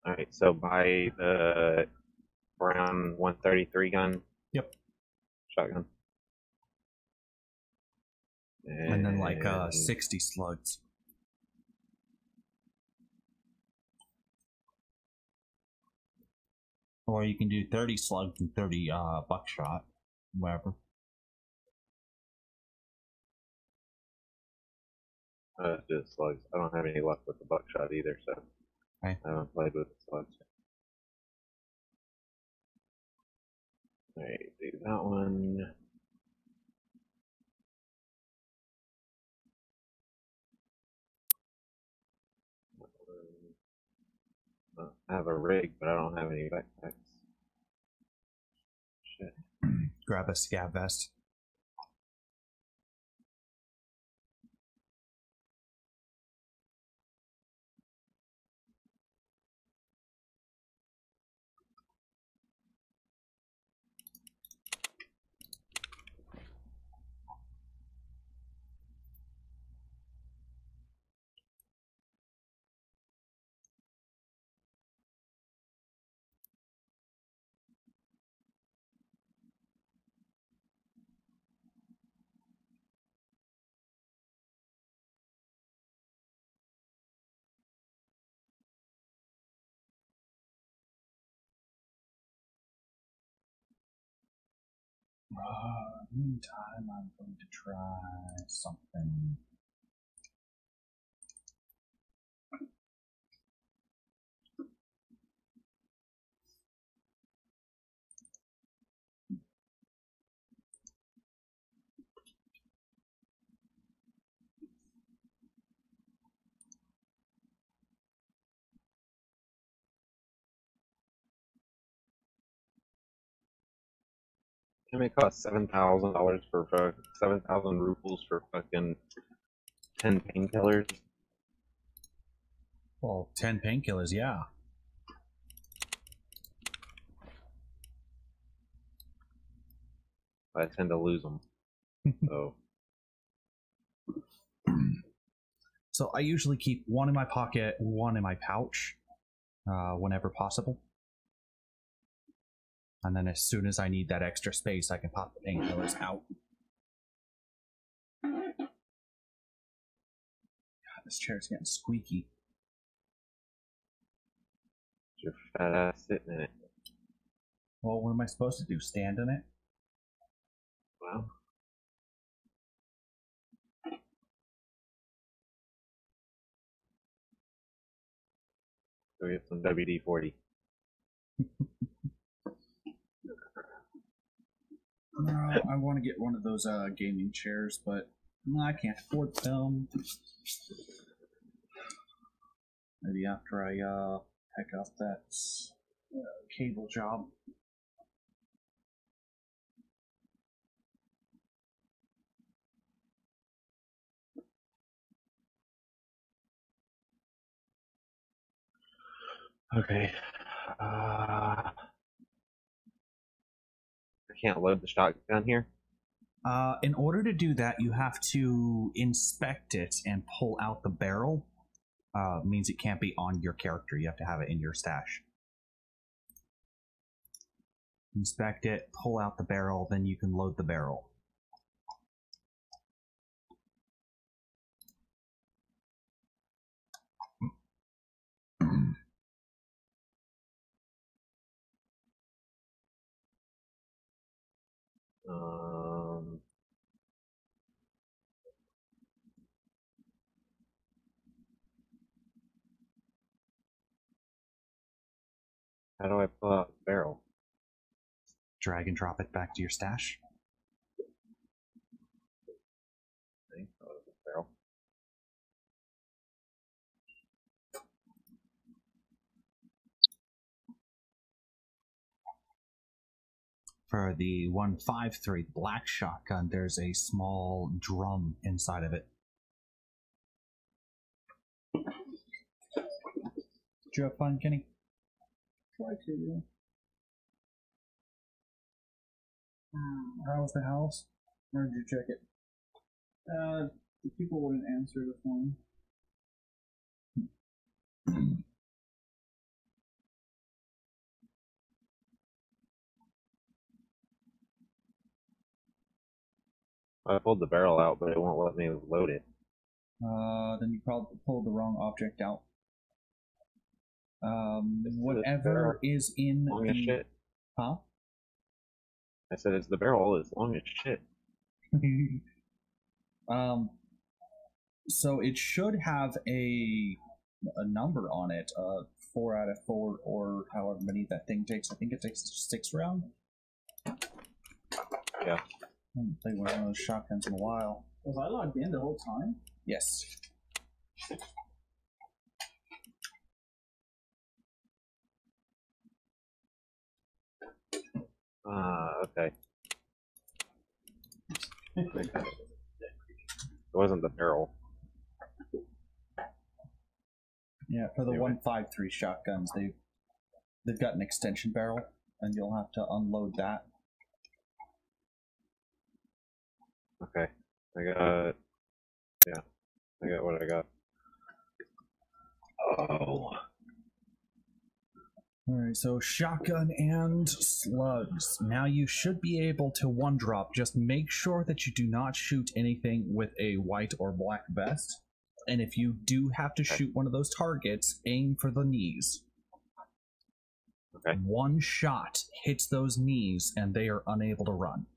Alright, so buy the brown 133 gun. Yep. Shotgun. And then like 60 slugs. Or you can do 30 slugs and 30 buckshot, whatever. Just slugs. I don't have any luck with the buckshot either, so okay. I haven't played with the slugs. Alright, do that one. I have a rig, but I don't have any backpacks. Shit. Grab a scav vest. Meantime, I'm going to try something. It may cost $7,000 for 7,000 rubles for fucking 10 painkillers. Well, 10 painkillers, yeah. I tend to lose them. So. So I usually keep one in my pocket, one in my pouch, whenever possible. And then as soon as I need that extra space, I can pop the painkillers out. God, this chair's getting squeaky. Your fat ass sitting in it. Well, what am I supposed to do? Stand in it? Well. Go get some WD-40. No, I want to get one of those gaming chairs, but I can't afford them. Maybe after I pick up that cable job. Okay. I can't load the shotgun here. In order to do that, you have to inspect it and pull out the barrel. Means it can't be on your character. You have to have it in your stash. Inspect it, pull out the barrel, then you can load the barrel. How do I pull out the barrel? Drag and drop it back to your stash. I think that was a barrel. For the 153 black shotgun, there's a small drum inside of it. Did you have fun, Kenny? Try to, yeah. How was the house? Or did you check it? The people wouldn't answer the phone. I pulled the barrel out, but it won't let me load it. Then you probably pulled the wrong object out. This Whatever is in long as the... shit. Huh? I said it's the barrel is long as shit. So it should have a number on it, 4 out of 4, or however many that thing takes. I think it takes 6 rounds. Yeah. I haven't played one of those shotguns in a while. Was I logged in the whole time? Yes. Okay. It wasn't the barrel. Yeah, for the Anyway. 153 shotguns, they've got an extension barrel, and you'll have to unload that. Okay. I got what I got. Oh. Alright, so shotgun and slugs. Now you should be able to one drop. Just make sure that you do not shoot anything with a white or black vest. And if you do have to shoot one of those targets, aim for the knees. Okay. One shot hits those knees and they are unable to run.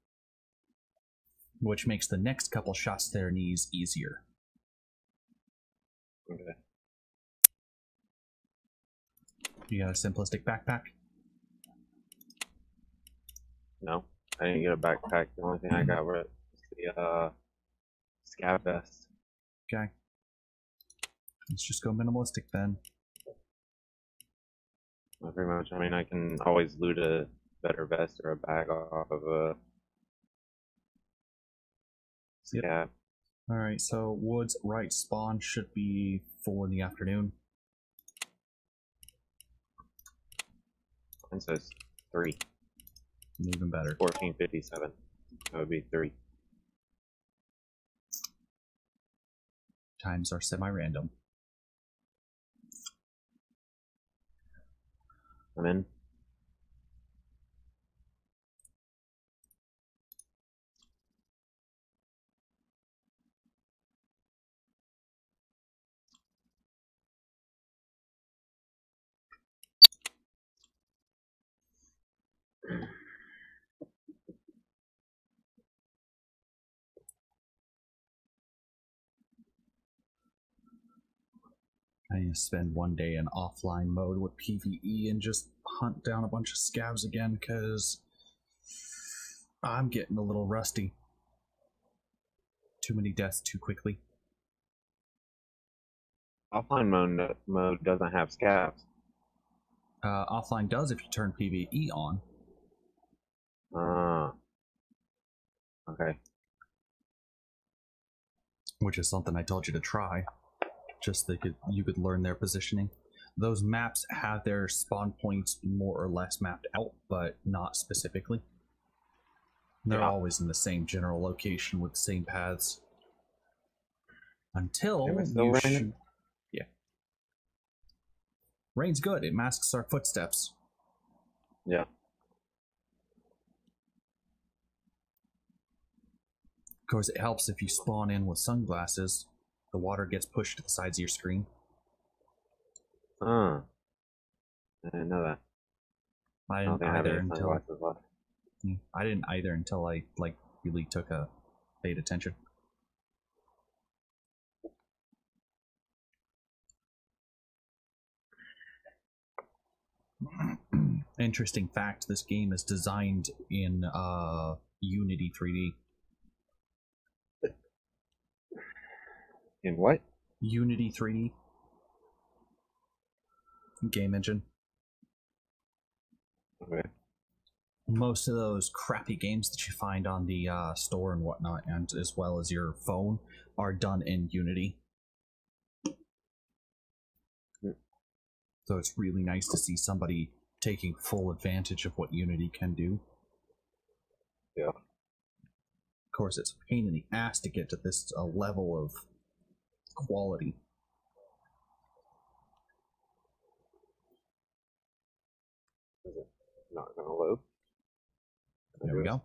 Which makes the next couple shots to their knees easier. Okay. You got a simplistic backpack? No, I didn't get a backpack. The only thing I got was the scav vest. Okay. Let's just go minimalistic then. Not very much. I mean, I can always loot a better vest or a bag off of a scav. Alright, so Woods right spawn should be 4 in the afternoon. Mine says 3. Even better. 1457. That would be 3. Times are semi-random. I'm in. I need to spend one day in offline mode with PvE and just hunt down a bunch of scavs again, because I'm getting a little rusty. Too many deaths too quickly. Offline mode doesn't have scavs. Offline does if you turn PvE on. Okay. Which is something I told you to try. Just so you could learn their positioning. Those maps have their spawn points more or less mapped out, but not specifically. They're always in the same general location with the same paths. Until you shoot. Yeah. Rain's good. It masks our footsteps. Yeah. Of course, it helps if you spawn in with sunglasses. The water gets pushed to the sides of your screen. I didn't know that. I I don't didn't think I have either any until... sunglasses left. I didn't either until I really paid attention. Interesting fact: this game is designed in Unity 3D. In what? Unity 3D game engine. Okay. Most of those crappy games that you find on the store and whatnot, and as well as your phone, are done in Unity. So it's really nice to see somebody taking full advantage of what Unity can do. Yeah. Of course, it's a pain in the ass to get to this level of quality. Is it not gonna load? There we go.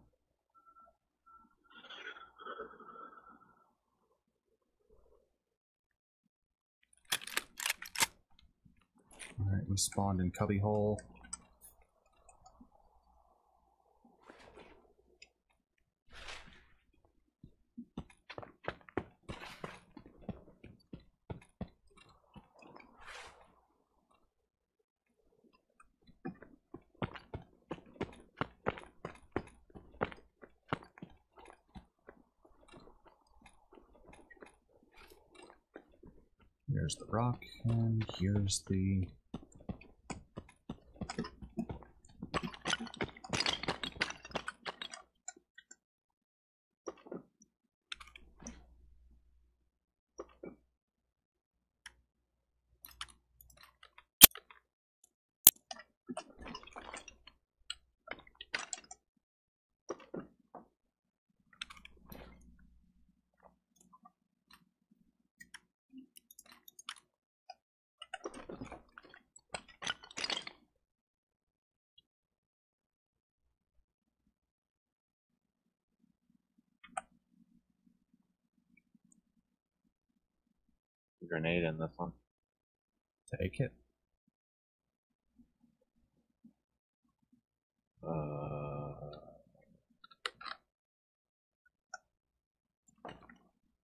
Alright, we spawned in cubbyhole. Here's the rock, and here's the... Grenade in this one. Take it.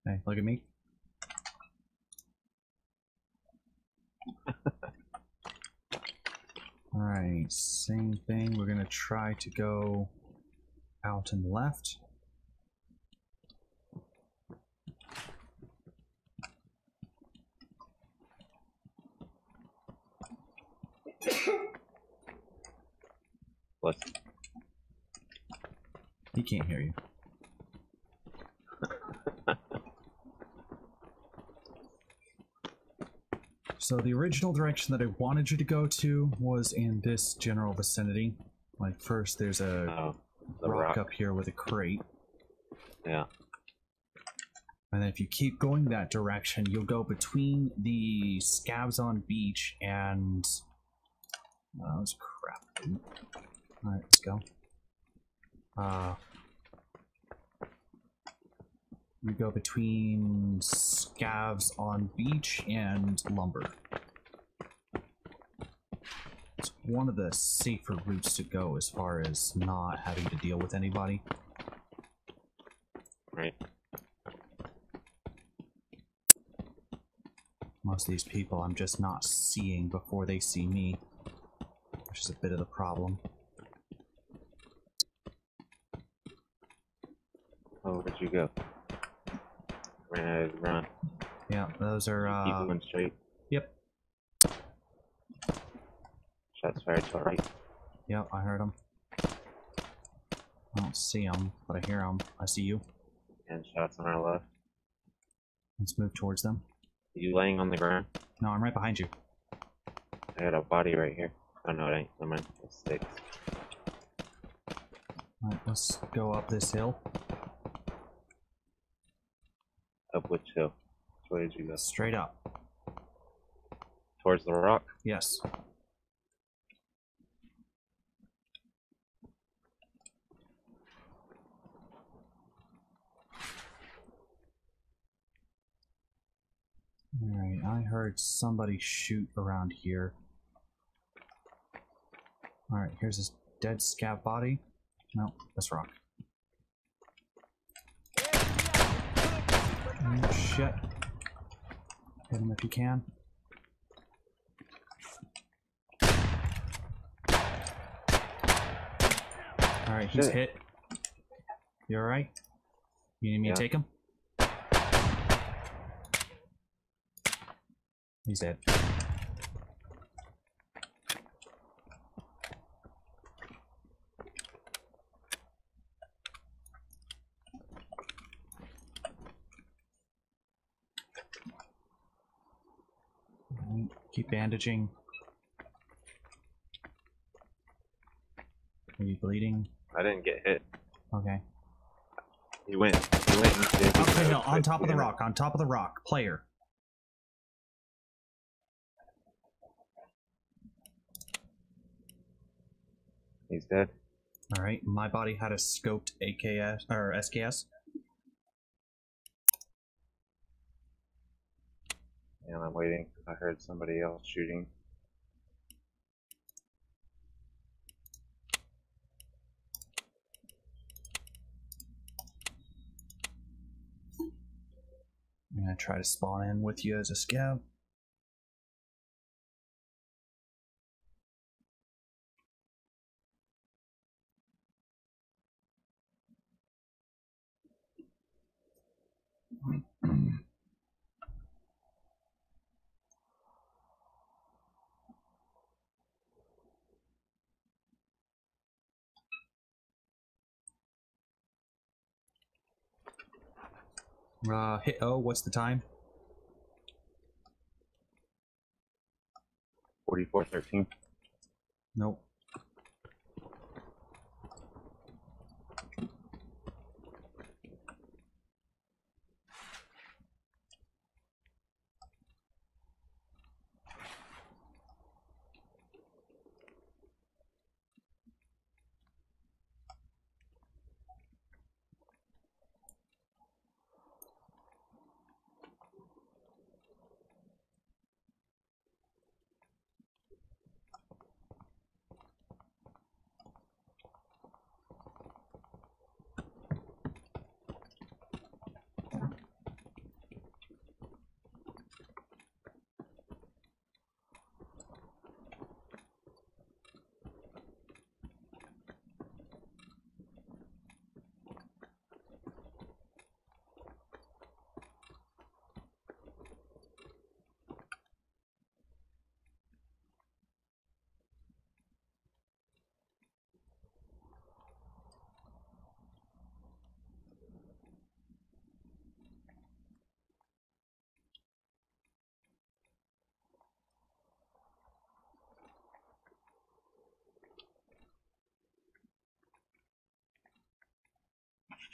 Hey, look at me. Alright, same thing. We're gonna try to go out and left. Let's. He can't hear you. So the original direction that I wanted you to go to was in this general vicinity. Like first there's a rock up here with a crate. Yeah. And then if you keep going that direction, you'll go between the scabs on beach and... Oh, that was crap. Alright, let's go. We go between scavs on beach and lumber. It's one of the safer routes to go as far as not having to deal with anybody. Right. Most of these people I'm just not seeing before they see me, which is a bit of the problem. Oh, where'd you go? Run. Yeah, those are Keep going straight. Yep. Shots fired to our right. Yep, I heard them. I don't see them, but I hear them. I see you. And shots on our left. Let's move towards them. Are you laying on the ground? No, I'm right behind you. I got a body right here. Oh no, it ain't. Never mind. It's 6. Alright, let's go up this hill. Up which hill? Which way did you go? Straight up. Towards the rock? Yes. Alright, I heard somebody shoot around here. Alright, here's this dead scab body. No, that's rock. Oh, shit. Hit him if you can. Alright, he's hit. You alright? You need me to take him? He's dead. Keep bandaging. Are you bleeding? I didn't get hit. Okay. He went. Okay, no, on top of the rock. On top of the rock. Player. He's dead. All right. My body had a scoped AKS or SKS. And I'm waiting. I heard somebody else shooting. I'm gonna try to spawn in with you as a scout. Hit O, what's the time? 44:13. Nope.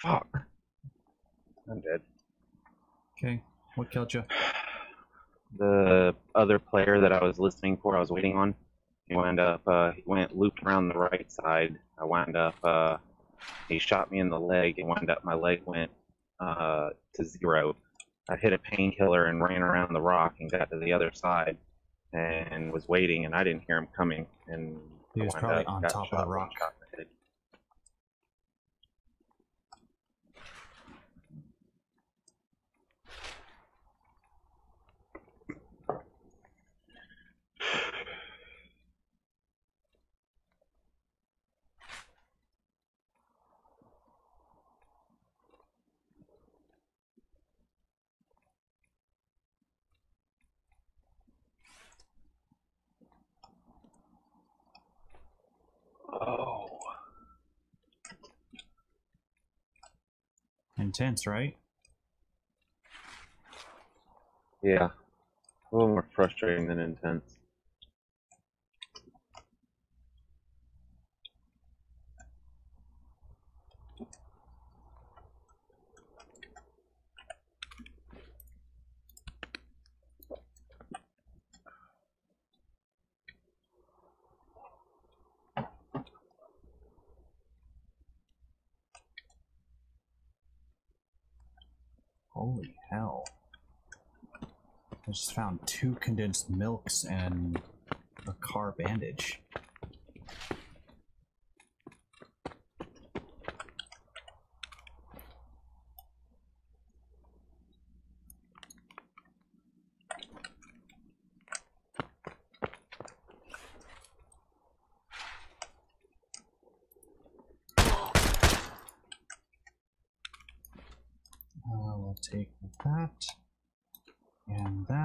Fuck. I'm dead. Okay. What killed you? The other player that I was listening for, I was waiting on, he wound up, he went looped around the right side. I wound up, he shot me in the leg and wound up, my leg went to 0. I hit a painkiller and ran around the rock and got to the other side and was waiting, and I didn't hear him coming. And He was probably on top of the rock. Shot in the head. Oh. Intense, right? Yeah. A little more frustrating than intense. Holy hell. I just found 2 condensed milks and a car bandage.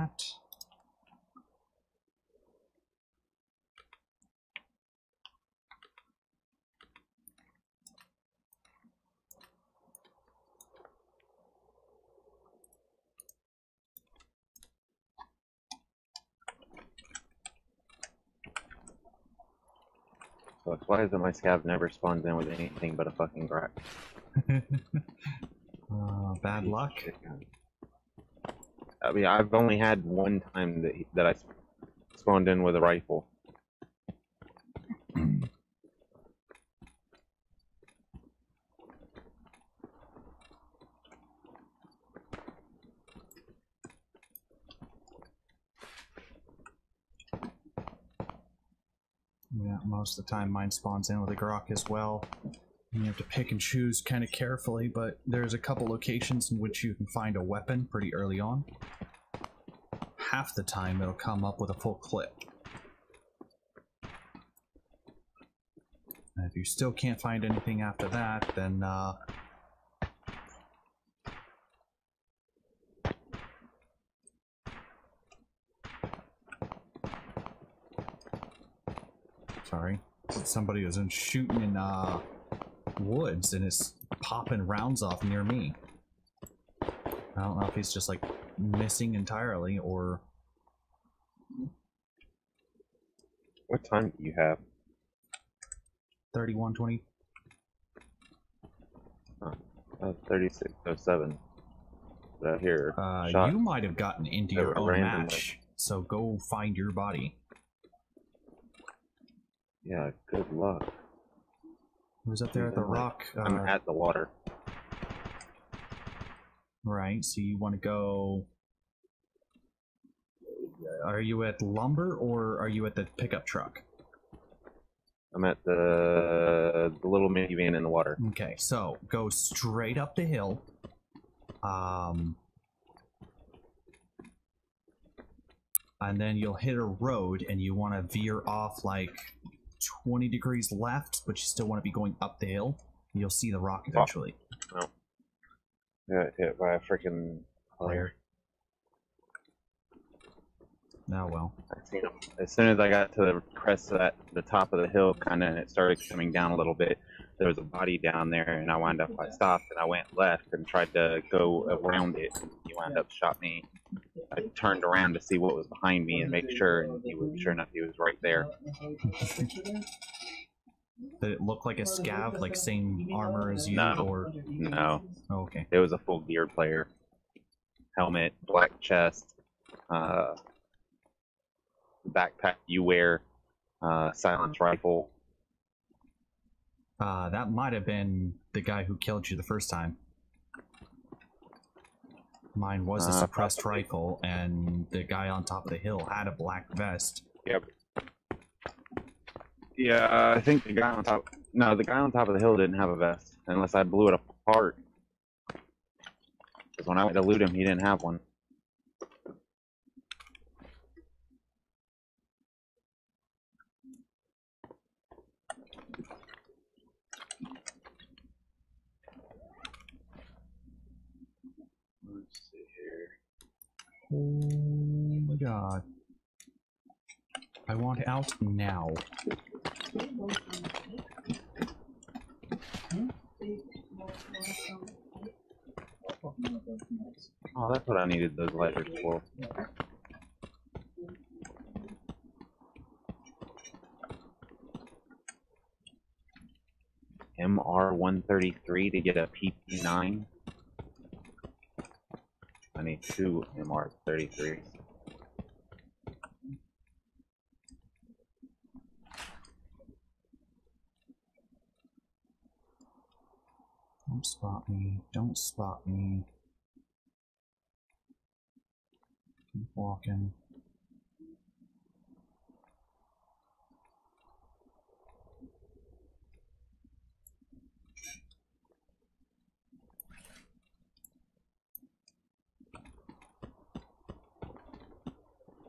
that. So why is it my scav never spawns in with anything but a fucking Grak? Bad luck. I mean, I've only had one time that I spawned in with a rifle. Yeah, most of the time mine spawns in with a Grok as well. You have to pick and choose kind of carefully, but there's a couple locations in which you can find a weapon pretty early on. Half the time it'll come up with a full clip. And if you still can't find anything after that, then sorry, somebody was shooting in woods and is popping rounds off near me. I don't know if he's just like missing entirely or... What time do you have? 31:20. 36:07. Right here. Shot. You might have gotten into your own randomly. match, so go find your body. Yeah, good luck. Who's up there at the rock? I'm at the water. Right, so you want to go... Are you at lumber or are you at the pickup truck? I'm at the little minivan in the water. Okay, so go straight up the hill. And then you'll hit a road and you want to veer off like 20 degrees left, but you still want to be going up the hill. You'll see the rock eventually. Oh. Got hit by a freaking player. Oh well. I seen him. As soon as I got to the crest of the top of the hill, kind of, and it started coming down a little bit, there was a body down there, and I stopped, and I went left and tried to go around it, and he wound up shot me. I turned around to see what was behind me and make sure, and sure enough, he was right there. Did it look like a scav, like same armor as you, No. or? No. Oh, okay. It was a full gear player. Helmet, black chest, backpack you wear, silence rifle. That might have been the guy who killed you the first time. Mine was a suppressed rifle, and the guy on top of the hill had a black vest. Yep. Yeah, I think the guy on top... No, the guy on top of the hill didn't have a vest, unless I blew it apart. Because when I went to loot him, he didn't have one. Let's see here. Oh my god. I want out now. Oh, that's what I needed those lighters for. MR133 to get a PP9. I need 2 MR33s. Don't spot me. Don't spot me. Keep walking.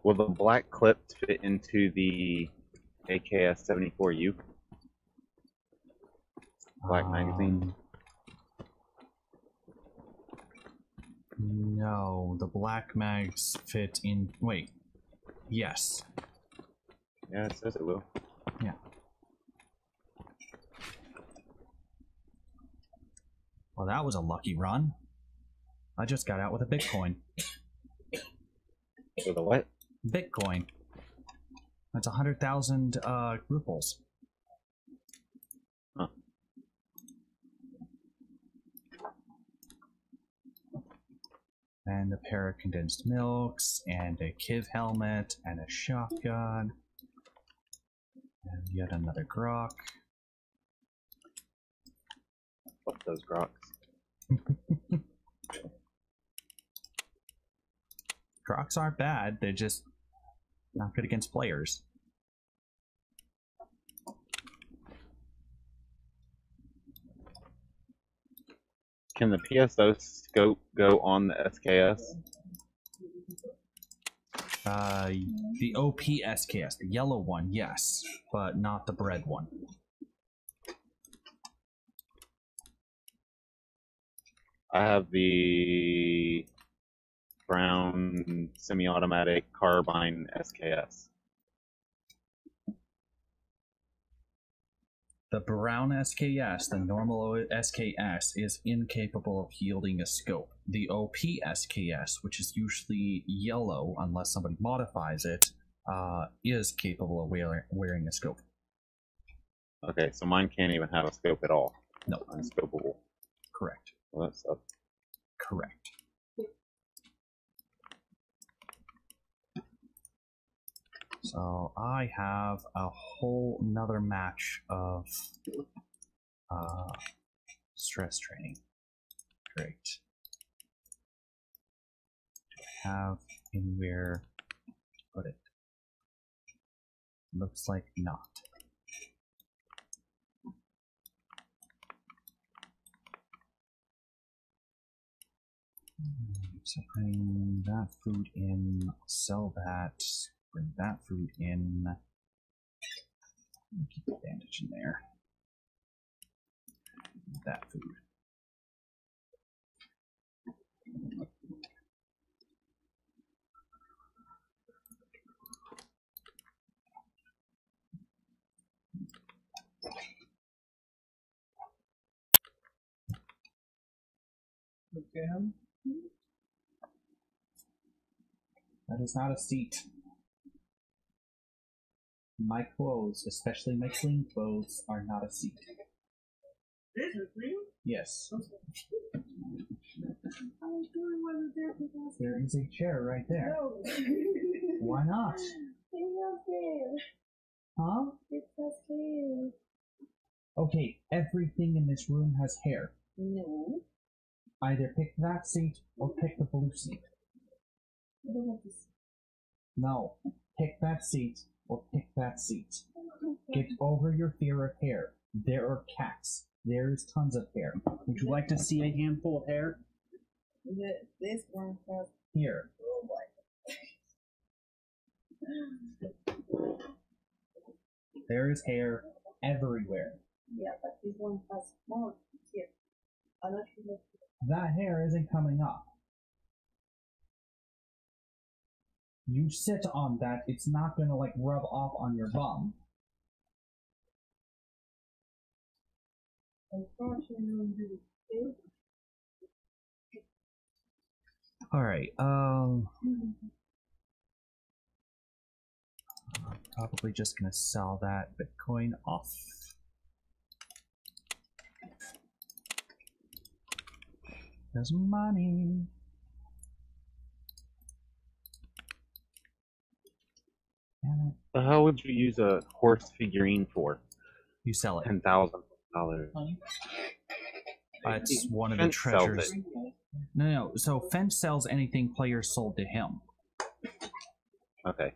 Will the black clips fit into the AKS-74U? Black magazine? No, the black mags fit in. Wait. Yes. Yeah, it says it will. Yeah. Well, that was a lucky run. I just got out with a Bitcoin. With a what? Bitcoin. That's 100,000 rupees. Huh. And a pair of condensed milks, and a Kiv helmet, and a shotgun, and yet another grok. Fuck those groks. Groks aren't bad, they're just not good against players. Can the PSO scope go on the SKS? The OP SKS, the yellow one, yes, but not the bread one. I have the brown semi-automatic carbine SKS. The brown SKS, the normal SKS, is incapable of yielding a scope. The OP SKS, which is usually yellow unless somebody modifies it, is capable of wearing a scope. Okay, so mine can't even have a scope at all. No. Unscopable. Correct. Well, that sucks. Correct. So I have a whole nother match of stress training. Great. Do I have anywhere to put it? Looks like not. So bring that food in, sell that, bring that food in. Keep the bandage in there. That food. Again? That is not a seat. My clothes, especially my clean clothes, are not a seat. This is clean? Yes. There There is a chair right there. No. Why not? It's not fair. Huh? It's not fair. Okay, everything in this room has hair. No. Either pick that seat or pick the blue seat. I don't want this. No, pick that seat or pick that seat. Get over your fear of hair. There are cats. There's tons of hair. Would you like to see a handful of hair? This one has. Here. Oh There is hair everywhere. yeah, but this one has more here. I'm not sure. That hair isn't coming up. You sit on that, it's not gonna like rub off on your bum. Unfortunately, Alright, probably just gonna sell that Bitcoin off. There's money. Damn it. The hell would you use a horse figurine for? You sell it. $10,000. It's one of the Fence sells treasures. it. No. So Fence sells anything players sold to him. Okay.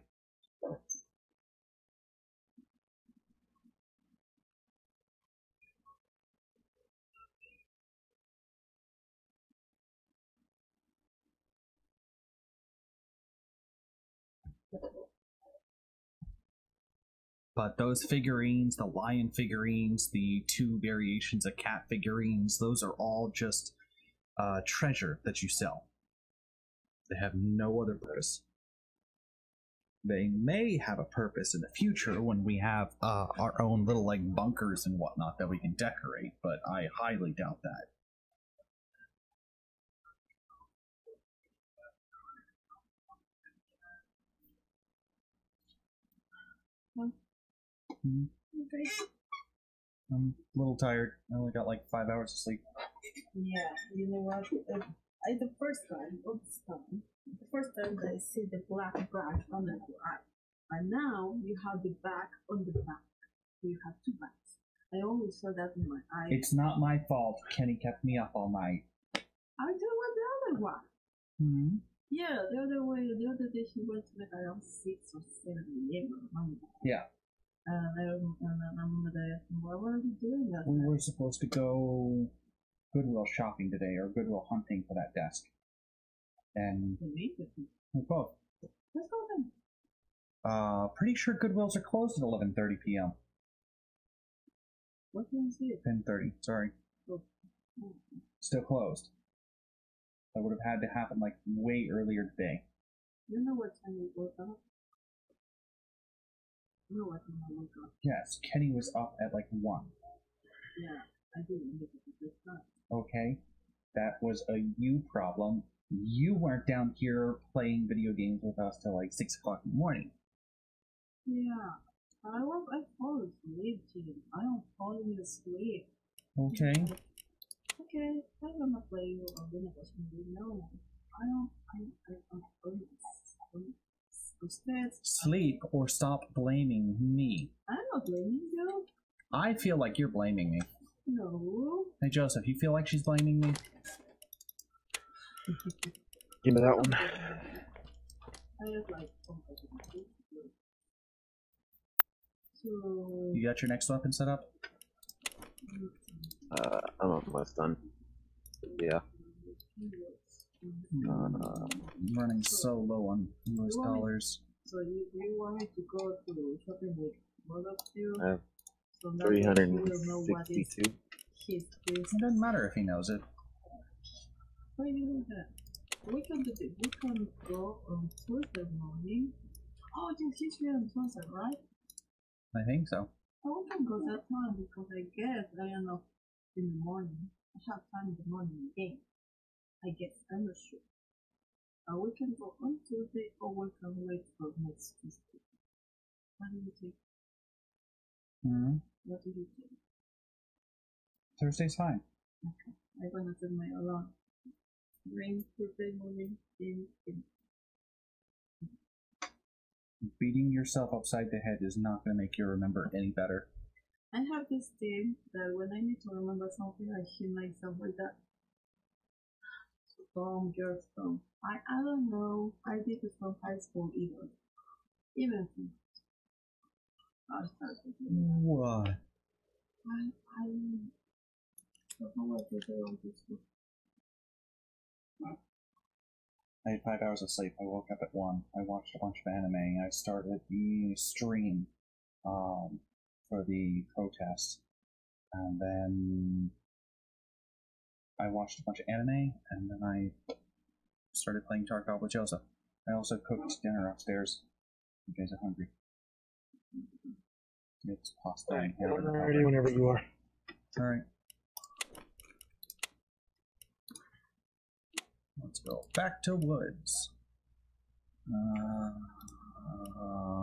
But those figurines, the lion figurines, the 2 variations of cat figurines, those are all just treasure that you sell. They have no other purpose. They may have a purpose in the future when we have our own little like bunkers and whatnot that we can decorate, but I highly doubt that. Okay. I'm a little tired. I only got like 5 hours of sleep. Yeah, you know what? The first time that I see the black bag on the eye, and now you have the back on the back. You have two backs. I only saw that in my eye. It's not my fault. Kenny kept me up all night. I do with the other one. Hmm. Yeah, the other day he went to bed around 6 or 7 a.m. I remember. Yeah. I remember that. What were you doing that We night? were supposed to go Goodwill shopping today, or Goodwill hunting for that desk. And we both. Let's go then. Pretty sure Goodwills are closed at 11:30 p.m. What can I see? 10:30. Sorry, Oh. still closed. That would have had to happen like way earlier today. You know what time we woke up? You know what time I woke up? Yes, Kenny was up at like 1. Yeah, I didn't look at the first time. Okay, that was a you problem. You weren't down here playing video games with us till like 6 o'clock in the morning. Yeah, I fall asleep, Jim. I don't fall asleep. Okay. Okay, I'm gonna play or gonna watch movie. No, I don't. I'm stressed. Sleep or stop blaming me. I'm not blaming you. I feel like you're blaming me. No. Hey Joseph, you feel like she's blaming me? Give me that one. I have like. So. You got your next weapon set up? I'm almost done. Yeah. I'm running so low on US dollars. So you want me to go to shopping with both of you? I have So that way you will know what is 362. his business. It doesn't matter if he knows it. Why do you do that? We can do this. We can go on Tuesday morning. Oh, this is here on Tuesday, right? I think so. Oh, we can go that time because I guess I am up in the morning. I have time in the morning again. I guess I'm not sure. We can go on Tuesday or we can wait for next Tuesday. What do you think? Hmm. What do you think? Thursday's fine. Okay. I'm gonna set my alarm. Ring Tuesday morning in. Beating yourself upside the head is not going to make you remember any better. I have this thing that when I need to remember something, I hit myself with that. Storm, girl, storm. I don't know. I did it from high school either. Even from I started doing that. What? I don't know what to do on this one. I had 5 hours of sleep. I woke up at 1. I watched a bunch of anime. I started the stream for the protest. And then I watched a bunch of anime, and then I started playing Tarkov with Joseph. I also cooked dinner upstairs. You guys are hungry. It's pasta and hamburger. Ready whenever you are. Alright. Let's go back to woods.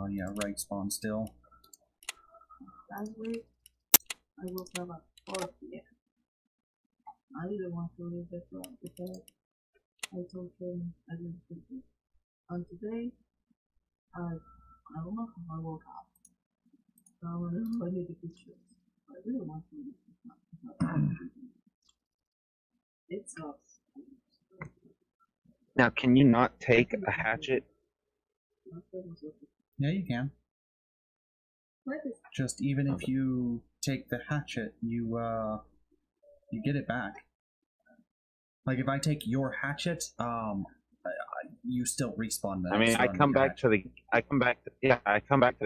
Yeah, right spawn still. Last week, I woke up at 4 p.m. I didn't want to leave the club because I told him I didn't sleep it. And today, I don't know how I woke up. So I want to look at the pictures. I really want to leave the club. It sucks. Now, can you not take a hatchet? Yeah, you can. What is Just even if you take the hatchet, you get it back. Like if I take your hatchet, you still respawn the. I mean, I come back to the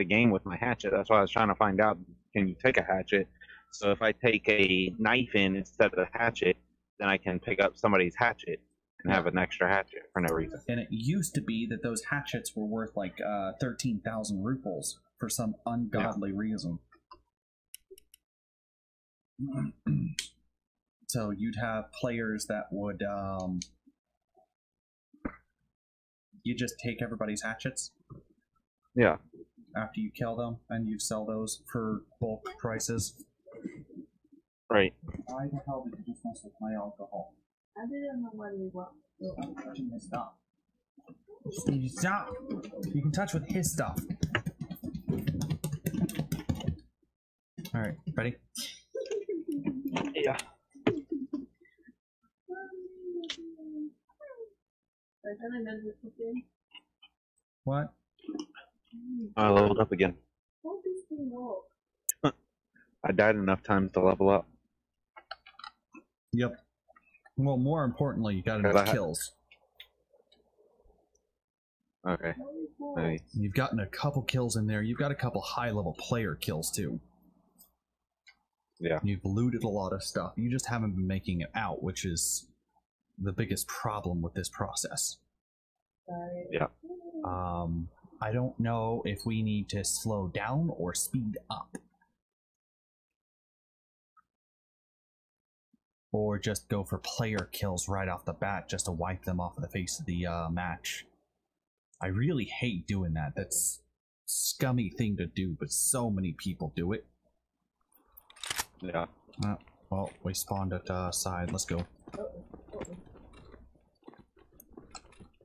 game with my hatchet. That's why I was trying to find out. Can you take a hatchet? So if I take a knife in instead of the hatchet, then I can pick up somebody's hatchet and have an extra hatchet for no reason. And it used to be that those hatchets were worth like 13,000 rupees for some ungodly reason. So you'd have players that would you just take everybody's hatchets Yeah. after you kill them, and you sell those for bulk prices. Right. Why the hell did you just mess with my alcohol? I didn't know what it was. So I'm touching his stuff. Stevie, stop! You can touch with his stuff. Alright, ready? Yeah. What? I leveled up again. How does this work? I died enough times to level up. Yep. Well, more importantly, you got enough kills. Okay. Maybe. You've gotten a couple kills in there. You've got a couple high-level player kills, too. Yeah. You've looted a lot of stuff. You just haven't been making it out, which is the biggest problem with this process. Yeah. I don't know if we need to slow down or speed up. Or just go for player kills right off the bat just to wipe them off of the face of the match. I really hate doing that. That's a scummy thing to do, but so many people do it. Yeah. Well, we spawned at side. Let's go.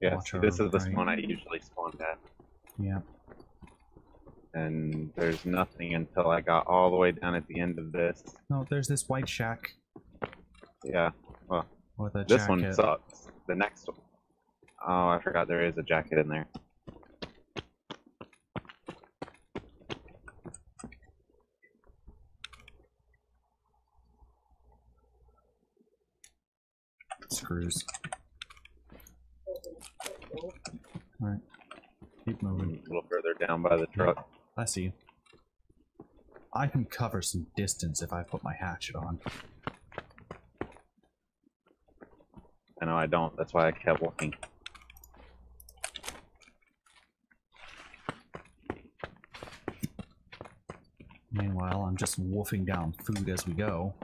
Yeah, Watch see, our this is the right. spawn I usually spawned at. Yeah. And there's nothing until I got all the way down at the end of this. No, there's this white shack. Yeah, well, With a this jacket. one sucks. The next one. Oh, I forgot there is a jacket in there. Screws. Alright. Keep moving. A little further down by the truck. I see you. I can cover some distance if I put my hatchet on. I know I don't. That's why I kept walking. Meanwhile, I'm just wolfing down food as we go.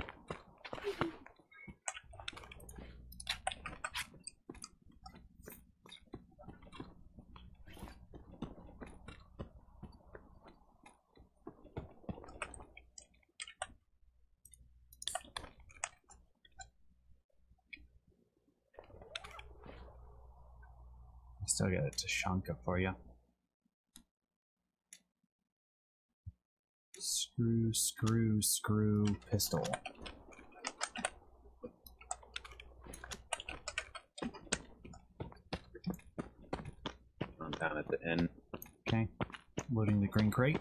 Still got a Tashanka for you. Screw, screw, screw, pistol. I'm down at the end. Okay. Loading the green crate.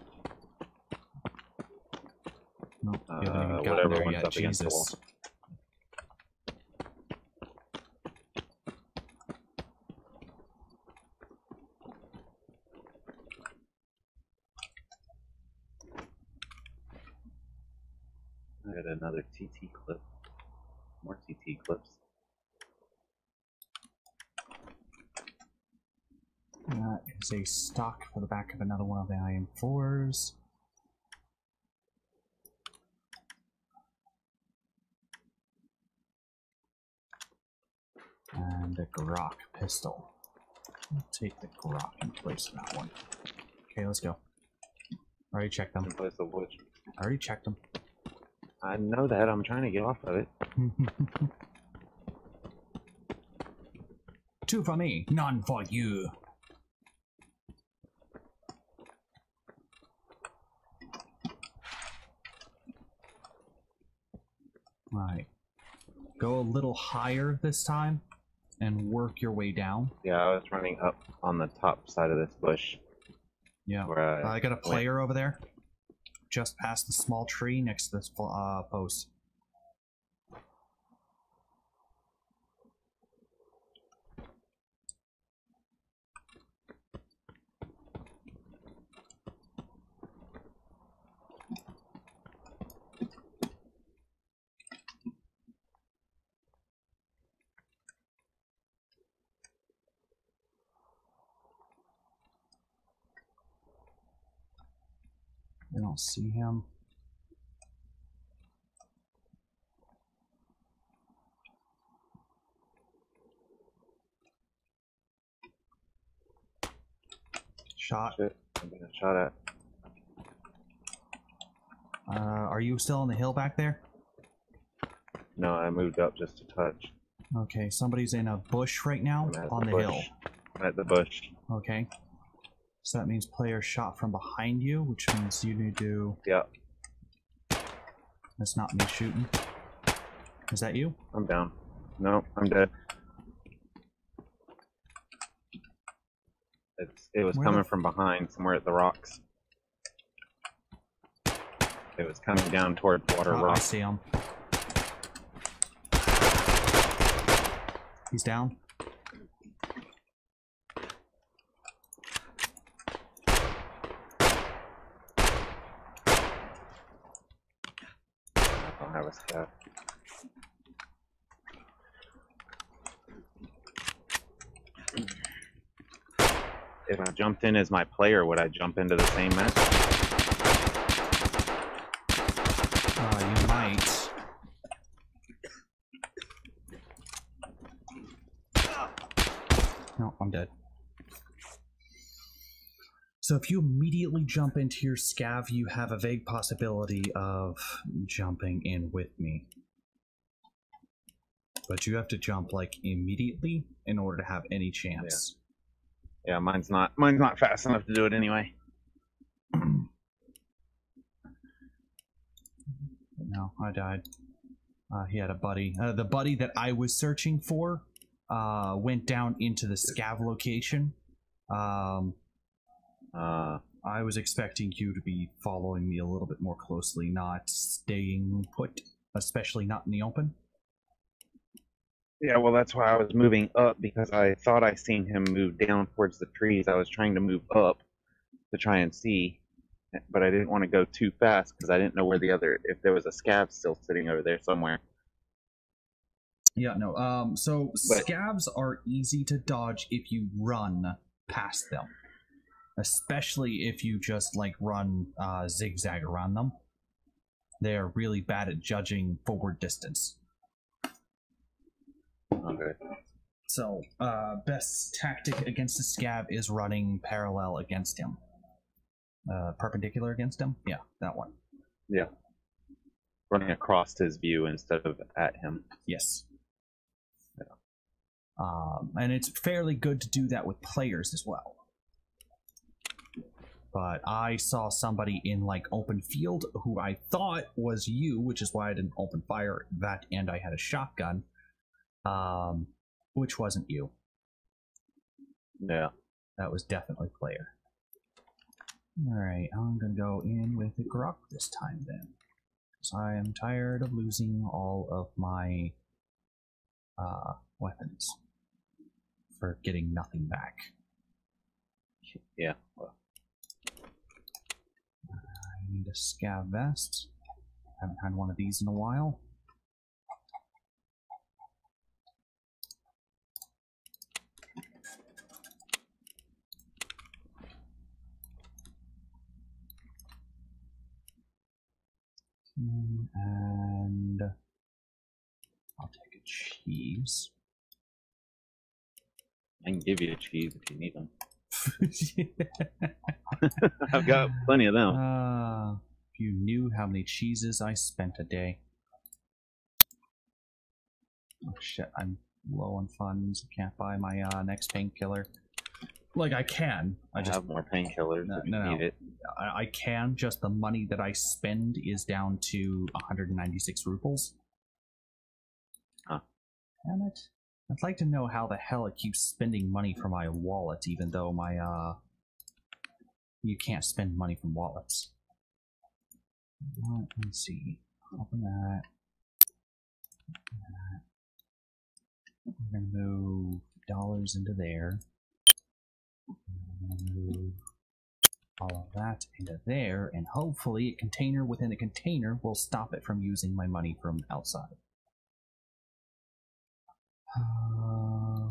Nope, you haven't even gotten whatever there one's yet, up against the wall. Jesus. I got another TT clip. More TT clips. That is a stock for the back of another one of the IM4s. And a Grok pistol. I'll take the Grok in place of that one. Okay, let's go. Already checked them. In place of which? I already checked them. I know that. I'm trying to get off of it. Two for me, none for you. Right. Go a little higher this time and work your way down. Yeah, I was running up on the top side of this bush. Yeah. Where I got a player over there. Just past the small tree next to this post. don't see him. Shot. Shit, I'm getting shot at. Are you still on the hill back there? No, I moved up just a touch. Okay, somebody's in a bush right now I'm at on the bush. hill. I'm at the bush. Okay. So that means player shot from behind you, which means you need to... Yeah, That's not me shooting. Is that you? I'm down. No, I'm dead. It was Where coming the- from behind, somewhere at the rocks. It was coming down toward Water I Rock. see him. He's down. I don't have a scav. If I jumped in as my player, would I jump into the same match? You might. No, I'm dead. So if you immediately jump into your scav, you have a vague possibility of jumping in with me. But you have to jump like immediately in order to have any chance. Yeah, mine's not fast enough to do it anyway. No, I died. He had a buddy. The buddy that I was searching for went down into the scav location. I was expecting you to be following me a little bit more closely, not staying put, especially not in the open. Yeah, well, that's why I was moving up, because I thought I seen him move down towards the trees. I was trying to move up to try and see, but I didn't want to go too fast because I didn't know where if there was a scav still sitting over there somewhere. Yeah, no. So scavs are easy to dodge if you run past them, especially if you just like run zigzag around them. They are really bad at judging forward distance. Okay. So, best tactic against a scav is running parallel against him. Perpendicular against him? Yeah, that one. Yeah. Running across his view instead of at him. Yes. Yeah. And it's fairly good to do that with players as well. But I saw somebody in like open field who I thought was you, which is why I didn't open fire at that end. I had a shotgun. Which wasn't you. Yeah. That was definitely player. Alright, I'm gonna go in with a Grok this time then. Because I am tired of losing all of my weapons for getting nothing back. Yeah. Well, I need a scav vest. Haven't had one of these in a while. And I'll take a cheese. I can give you a cheese if you need them. I've got plenty of them. If you knew how many cheeses I spent a day. Oh shit, I'm low on funds. Can't buy my next painkiller. Like I can. I just have more painkillers if you need it. I can. Just the money that I spend is down to 196 rubles. Huh. Damn it. I'd like to know how the hell it keeps spending money from my wallet, even though my you can't spend money from wallets. Let me see. Open that. We're gonna move dollars into there. I'm gonna move all of that into there, and hopefully a container within a container will stop it from using my money from outside.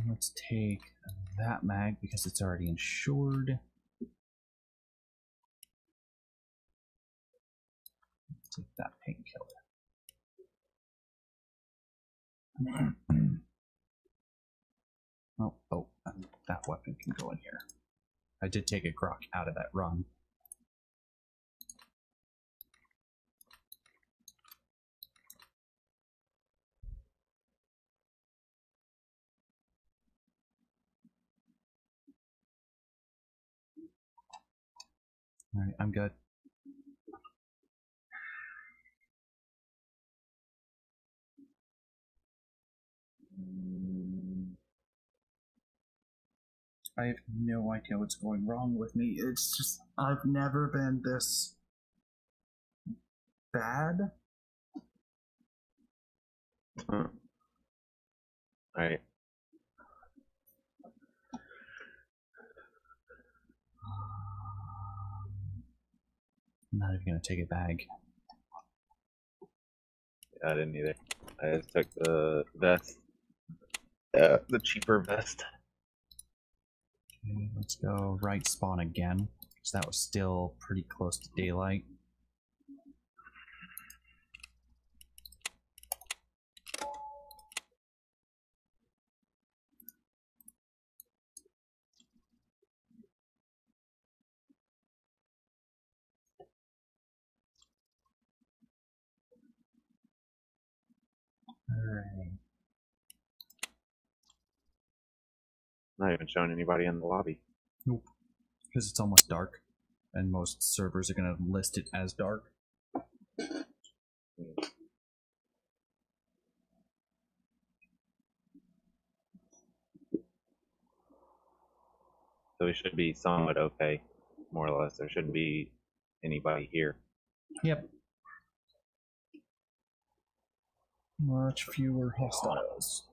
Let's take that mag because it's already insured. Take that painkiller. Oh, that weapon can go in here. I did take a grok out of that run. Alright, I'm good. I have no idea what's going wrong with me. It's just, I've never been this bad. Alright. I'm not even gonna take a bag. Yeah, I didn't either. I just took the vest. The cheaper vest. Okay, let's go right spawn again, because that was still pretty close to daylight. Alright. Not even showing anybody in the lobby. Nope. Because it's almost dark, and most servers are going to list it as dark. So we should be somewhat okay, more or less. There shouldn't be anybody here. Yep. Much fewer hostiles.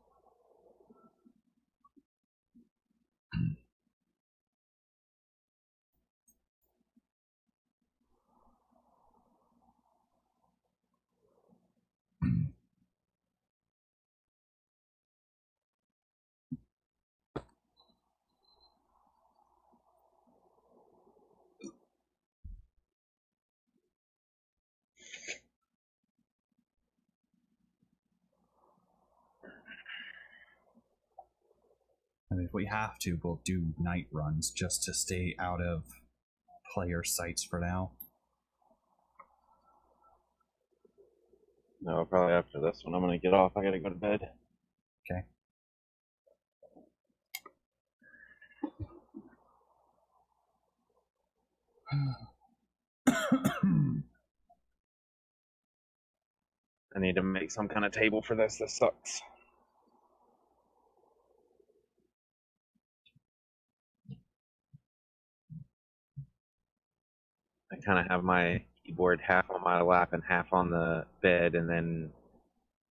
I mean, if we have to, we'll do night runs just to stay out of player sights for now. No, probably after this one I'm gonna get off. I gotta go to bed. Okay. I need to make some kind of table for this. This sucks. I kind of have my keyboard half on my lap and half on the bed, and then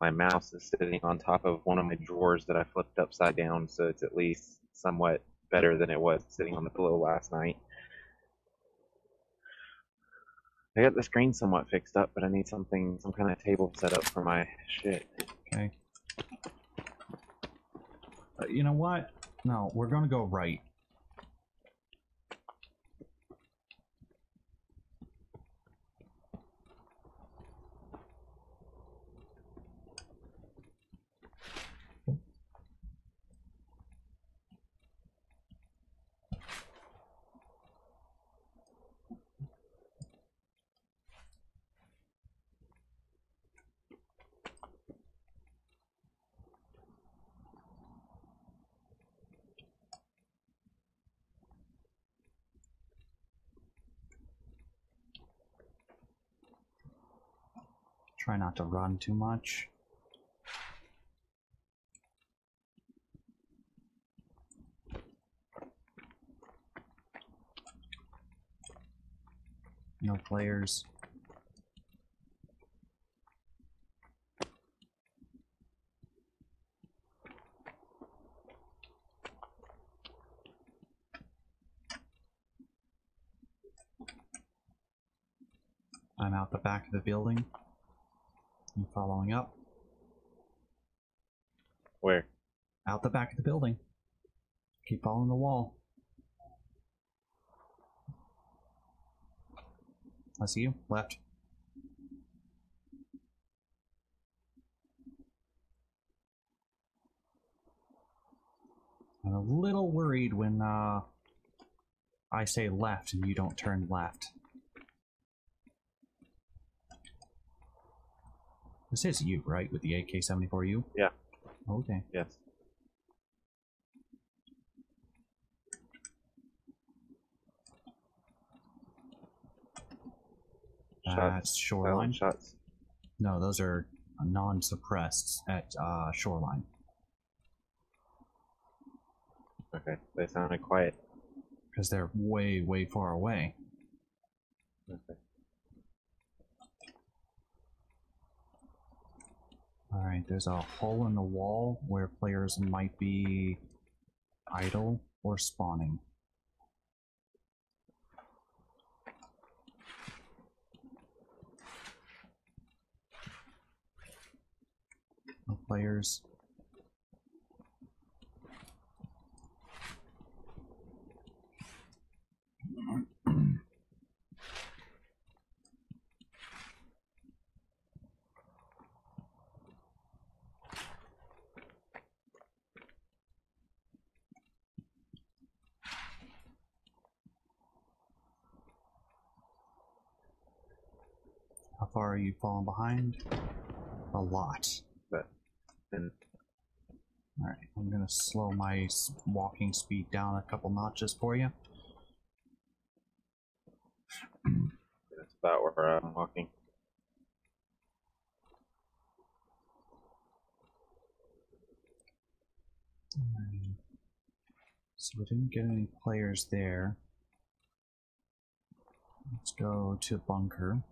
my mouse is sitting on top of one of my drawers that I flipped upside down, so it's at least somewhat better than it was sitting on the pillow last night. I got the screen somewhat fixed up, but I need some kind of table set up for my shit. Okay. You know what? No, we're gonna go right. Try not to run too much. No players. I'm out the back of the building. I'm following up. Where? Out the back of the building. Keep following the wall. I see you. Left. I say left and you don't turn left. This is you, right? With the AK-74U? Yeah. Okay. Yes. That's shoreline. Shots. No, those are non-suppressed at shoreline. Okay, they sounded quiet. Because they're way, way far away. Okay. Alright, there's a hole in the wall where players might be idle or spawning. No players. How far are you falling behind? A lot. But then Alright, I'm gonna slow my walking speed down a couple notches for you. that's about where I'm walking. So we didn't get any players there. Let's go to bunker.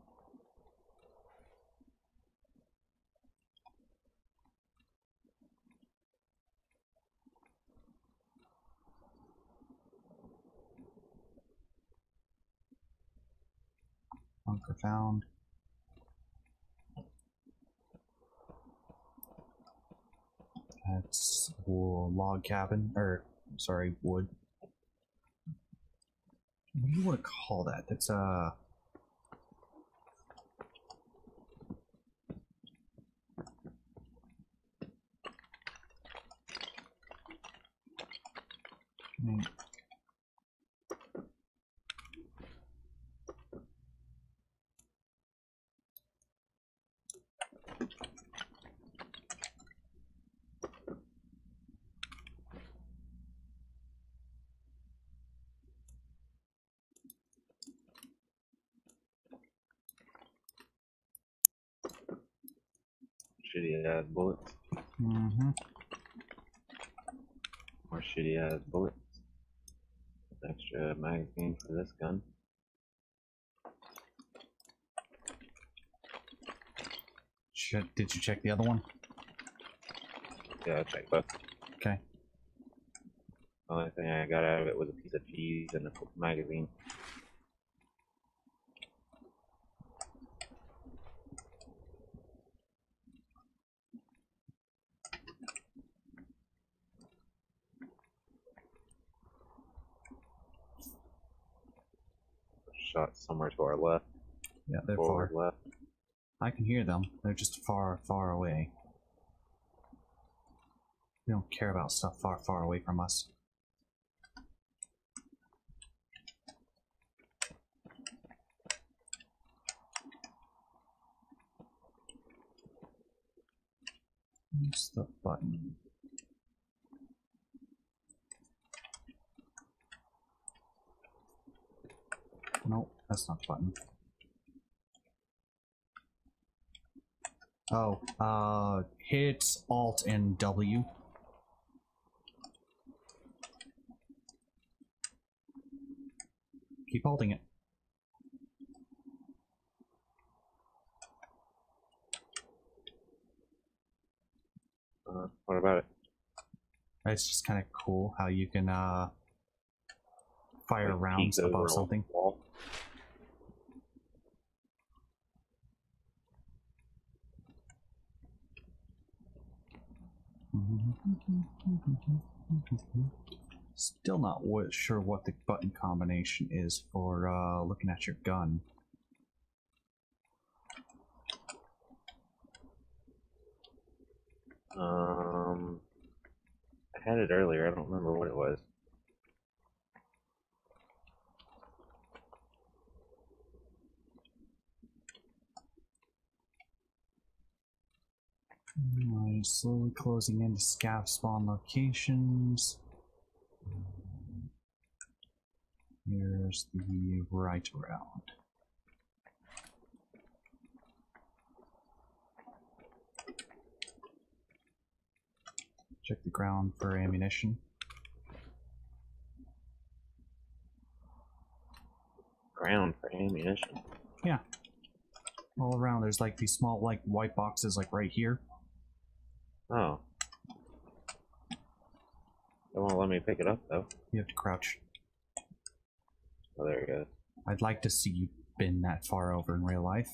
Bunker found. That's log cabin, or sorry, wood. What do you want to call that? That's okay. Shitty ass bullets. Mm-hmm. More shitty ass bullets. Extra magazine for this gun. Did you check the other one? Yeah, I checked both. Okay. The only thing I got out of it was a piece of cheese and a magazine. Shot somewhere to our left. Yeah, they're Forward far. left. I can hear them. They're just far, far away. We don't care about stuff far, far away from us. Where's the button? Nope, that's not the button. Oh, hit Alt and W. Keep holding it. What about it? It's just kind of cool how you can fire Like rounds peek over above a something. wall. Still not sure what the button combination is for looking at your gun. I had it earlier. I don't remember what it was. Alright, slowly closing into scav spawn locations. Here's the right round. Check the ground for ammunition. Ground for ammunition. Yeah. All around, there's like these small, like, white boxes, like right here. Oh. They won't let me pick it up, though. You have to crouch. Oh, there it goes. I'd like to see you bin that far over in real life.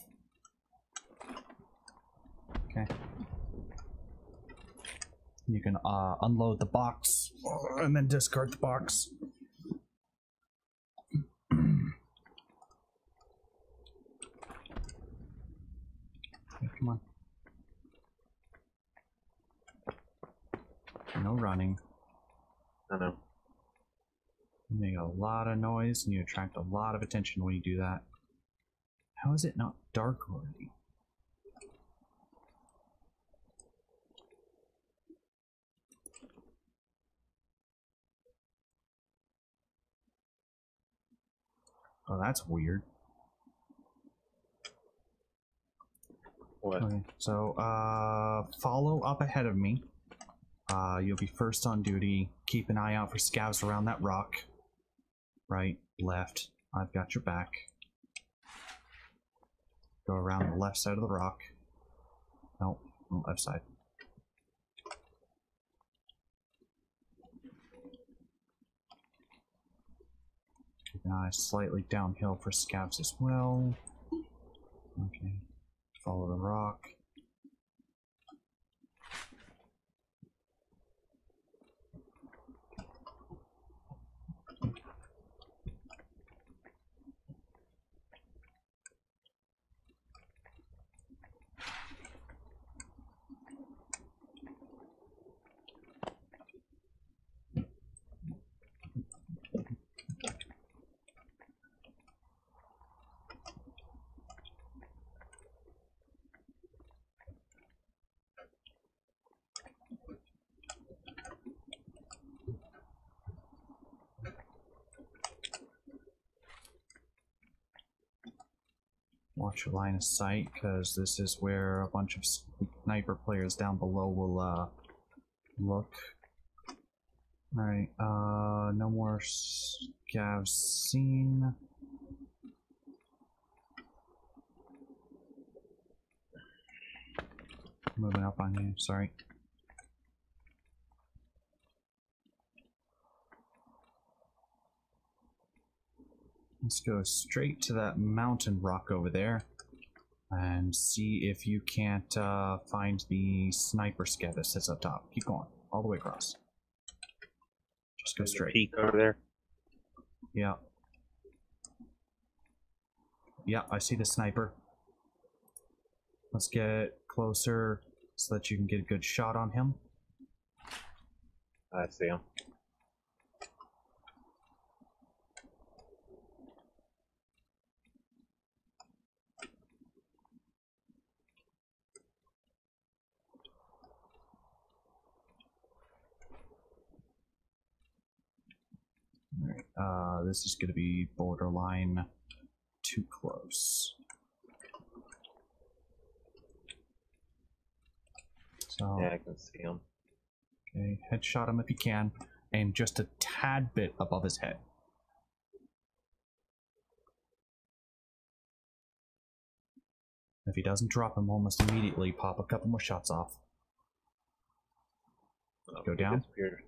Okay. You can unload the box and then discard the box. Okay, come on. No running. I know. You make a lot of noise and you attract a lot of attention when you do that. How is it not dark already? Oh, that's weird. What? Okay, so, follow up ahead of me. You'll be first on duty. Keep an eye out for scavs around that rock. Right, left. I've got your back. Go around the left side of the rock. No, left side. Keep an eye slightly downhill for scavs as well. Okay. Follow the rock. Watch your line of sight, because this is where a bunch of sniper players down below will look. Alright, no more scavs seen. Moving up on you, sorry. Let's go straight to that mountain rock over there and see if you can't find the sniper scav that sits up top. Keep going, all the way across. Just go straight. Peek over there. Yeah. Yeah, I see the sniper. Let's get closer so that you can get a good shot on him. I see him. Alright, this is going to be borderline too close. So, Yeah, I can see him. okay, headshot him if you can, aim just a tad bit above his head. If he doesn't drop him almost immediately, pop a couple more shots off. Oh, Go he down. Disappeared.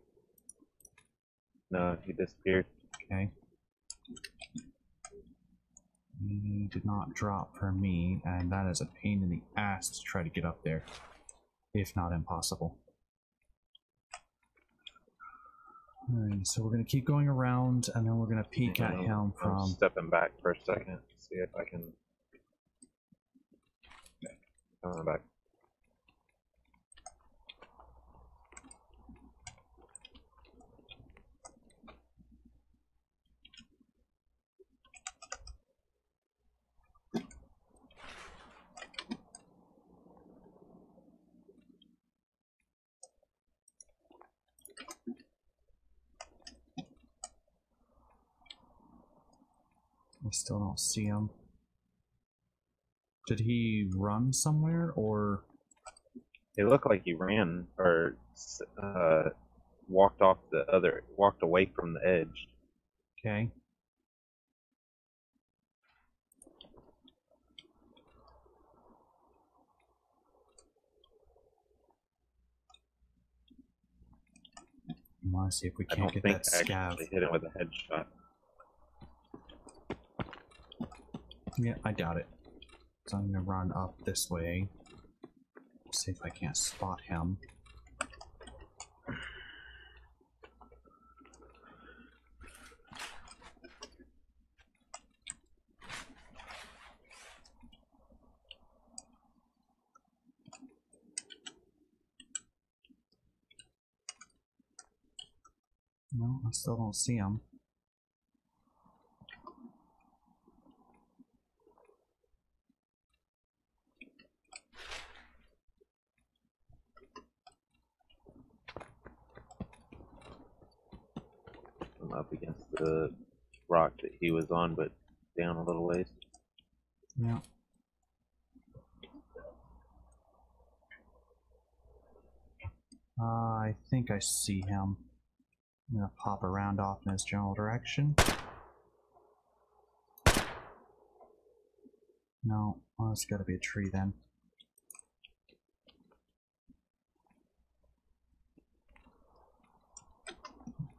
No, he disappeared. Okay. He did not drop for me, and that is a pain in the ass to try to get up there. If not impossible. Alright, so we're going to keep going around, and then we're going to peek at him I'm from... stepping back for a second. See if I can... Coming back. Still don't see him. Did he run somewhere, or? It looked like he ran or walked away from the edge. Okay. I want to see if we I can't don't get think that I scav. actually hit him with a headshot. Yeah, I doubt it. So I'm gonna run up this way. See if I can't spot him. No, I still don't see him. I'm up against the rock that he was on, but down a little ways. Yeah. I think I see him. I'm gonna pop around off in his general direction. No, oh, it's gotta be a tree then.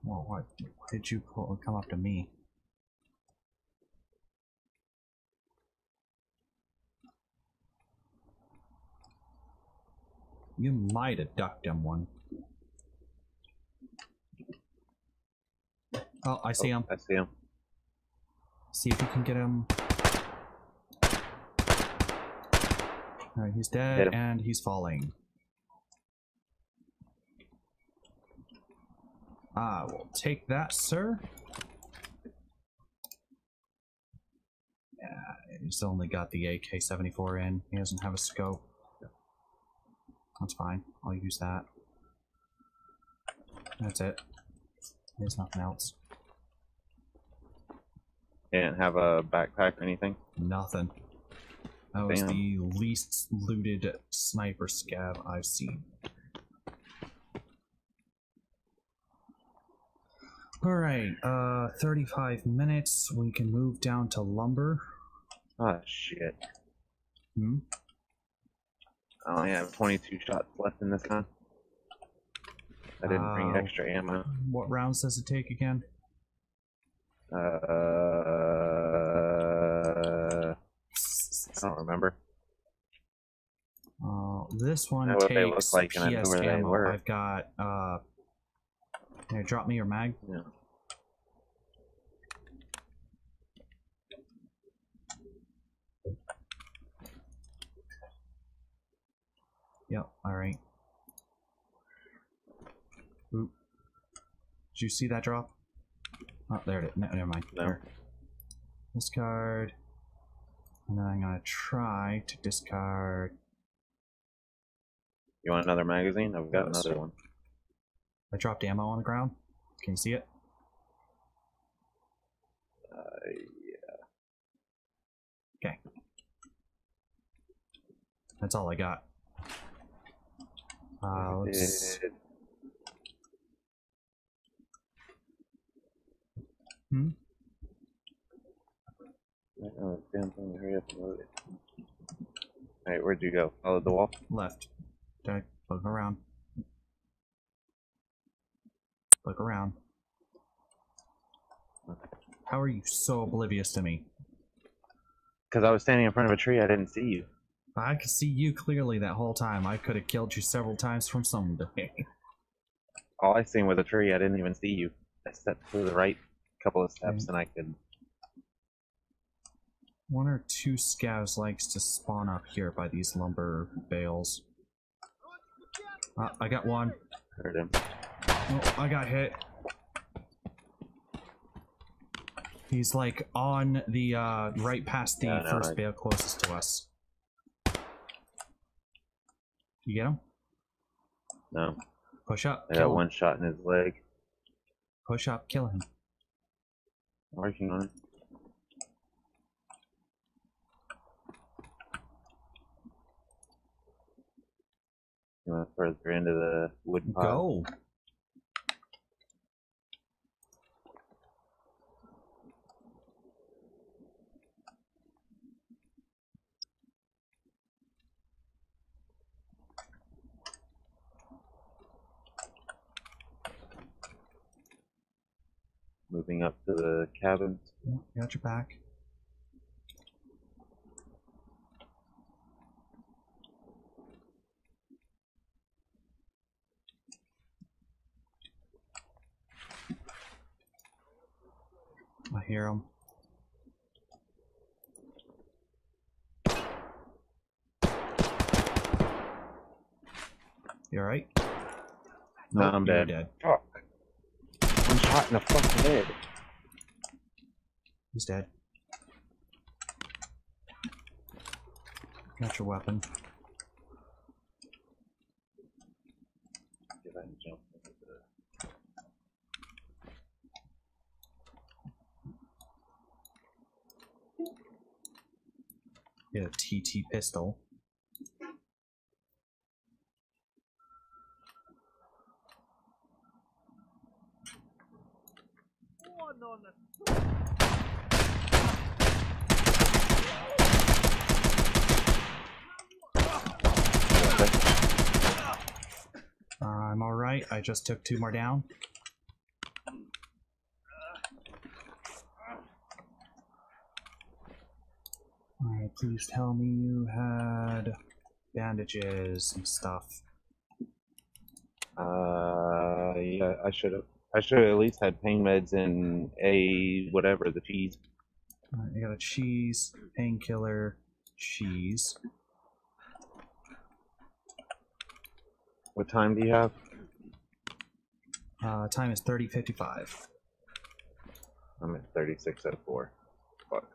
Well, why did you come up to me? You might have ducked him one. Oh, I see him. I see him. See if you can get him. Alright, he's dead and he's falling. I will take that, sir. Yeah, he's only got the AK-74 in. He doesn't have a scope. That's fine. I'll use that. That's it. There's nothing else. Didn't have a backpack or anything? Nothing. That was the least looted sniper scav I've seen. Alright, 35 minutes. We can move down to lumber. Oh, shit. Hmm? I only have 22 shots left in this gun. I didn't bring extra ammo. What rounds does it take again? I don't remember. This one what they takes look like and I know PS where they ammo. were. I've got, here, drop me your mag. Yeah. Yep, alright. Oop. Did you see that drop? Oh, there it is. No, never mind. No. Here. Discard. And then I'm gonna try to discard. You want another magazine? I've got another one. I dropped ammo on the ground. Can you see it? Yeah. Okay. That's all I got. Let's... Hmm? Oh, damn thing, hurry up and load it. Alright, where'd you go? Follow the wall? Left. Okay, look around. Look around. How are you so oblivious to me? Because I was standing in front of a tree, I didn't see you. I could see you clearly that whole time. I could have killed you several times from somewhere. All I seen was a tree, I didn't even see you. I stepped to the right a couple of steps and I could... One or two scavs likes to spawn up here by these lumber bales. I got one. Heard him. Oh, I got hit. He's like on the right past the first bale closest to us. You get him? No. Push up. I got one shot in his leg. Push up, kill him. Working on it. further into the wood pile. Go. Moving up to the cabins. Yeah, got your back. I hear him. You alright? No, I'm you're dead. Fuck. One shot in the fucking head. He's dead. Got your weapon. See if I can jump into the... Get a TT pistol. I'm alright. I just took 2 more down. Alright, please tell me you had bandages and stuff. Yeah, I should have. I should have at least had pain meds and a whatever, the cheese. Alright, I got a cheese, painkiller, cheese. What time do you have? Time is 30:55. I'm at 36:04. Fuck.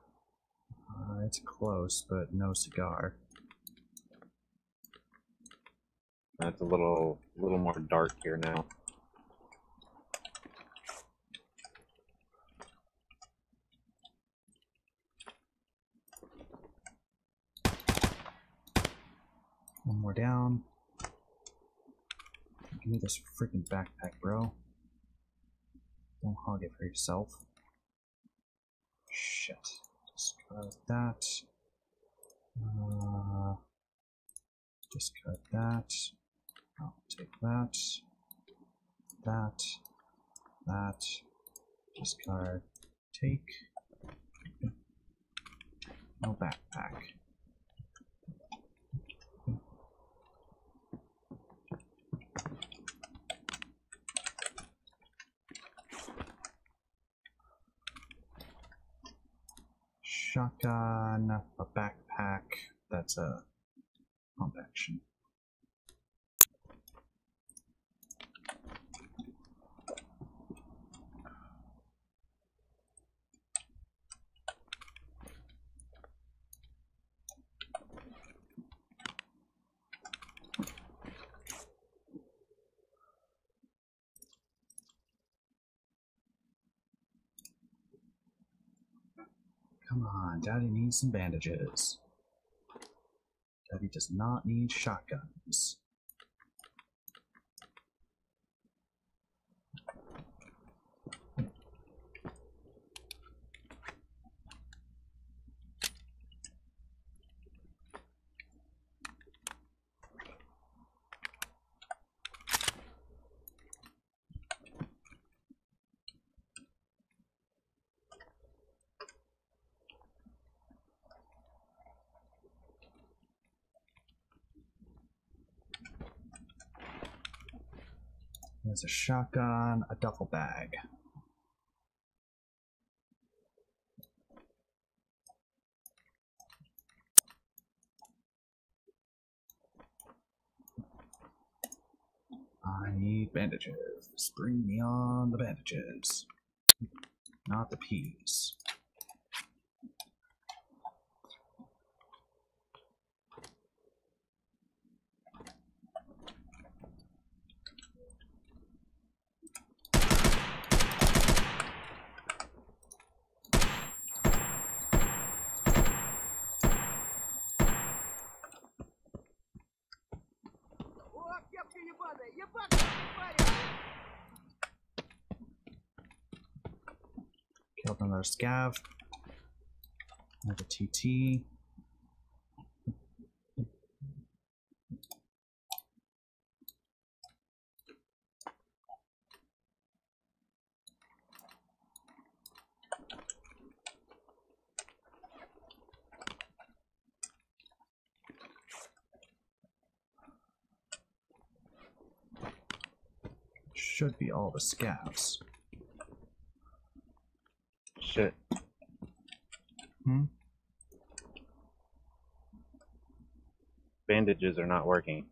It's close, but no cigar. It's a little more dark here now. One more down. Give me this freaking backpack, bro. Don't hog it for yourself. Shit. Discard that. Discard that. I'll take that. That. That. Discard. Take. No backpack. Shotgun, a backpack, that's a pump action. Come on, Daddy needs some bandages. Daddy does not need shotguns. There's a shotgun, a duffel bag. I need bandages. Bring me on the bandages. Not the peas. Killed another scav. Another TT. Should be all the scavs. Shit. Hmm? Bandages are not working.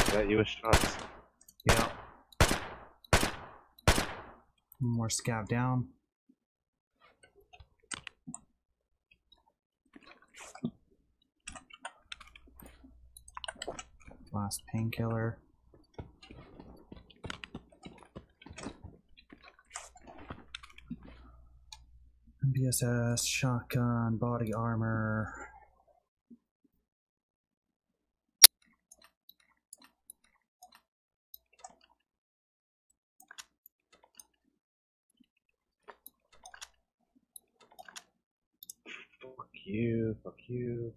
Is that US shots? Yeah. More scav down. Last painkiller. BSS, shotgun, body armor. Fuck you, fuck you.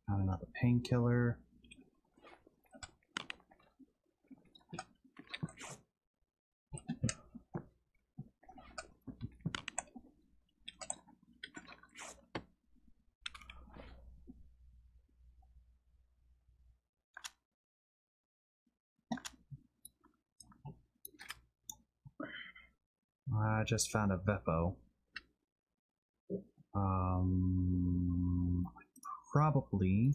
Got another painkiller. I just found a Vepo. Probably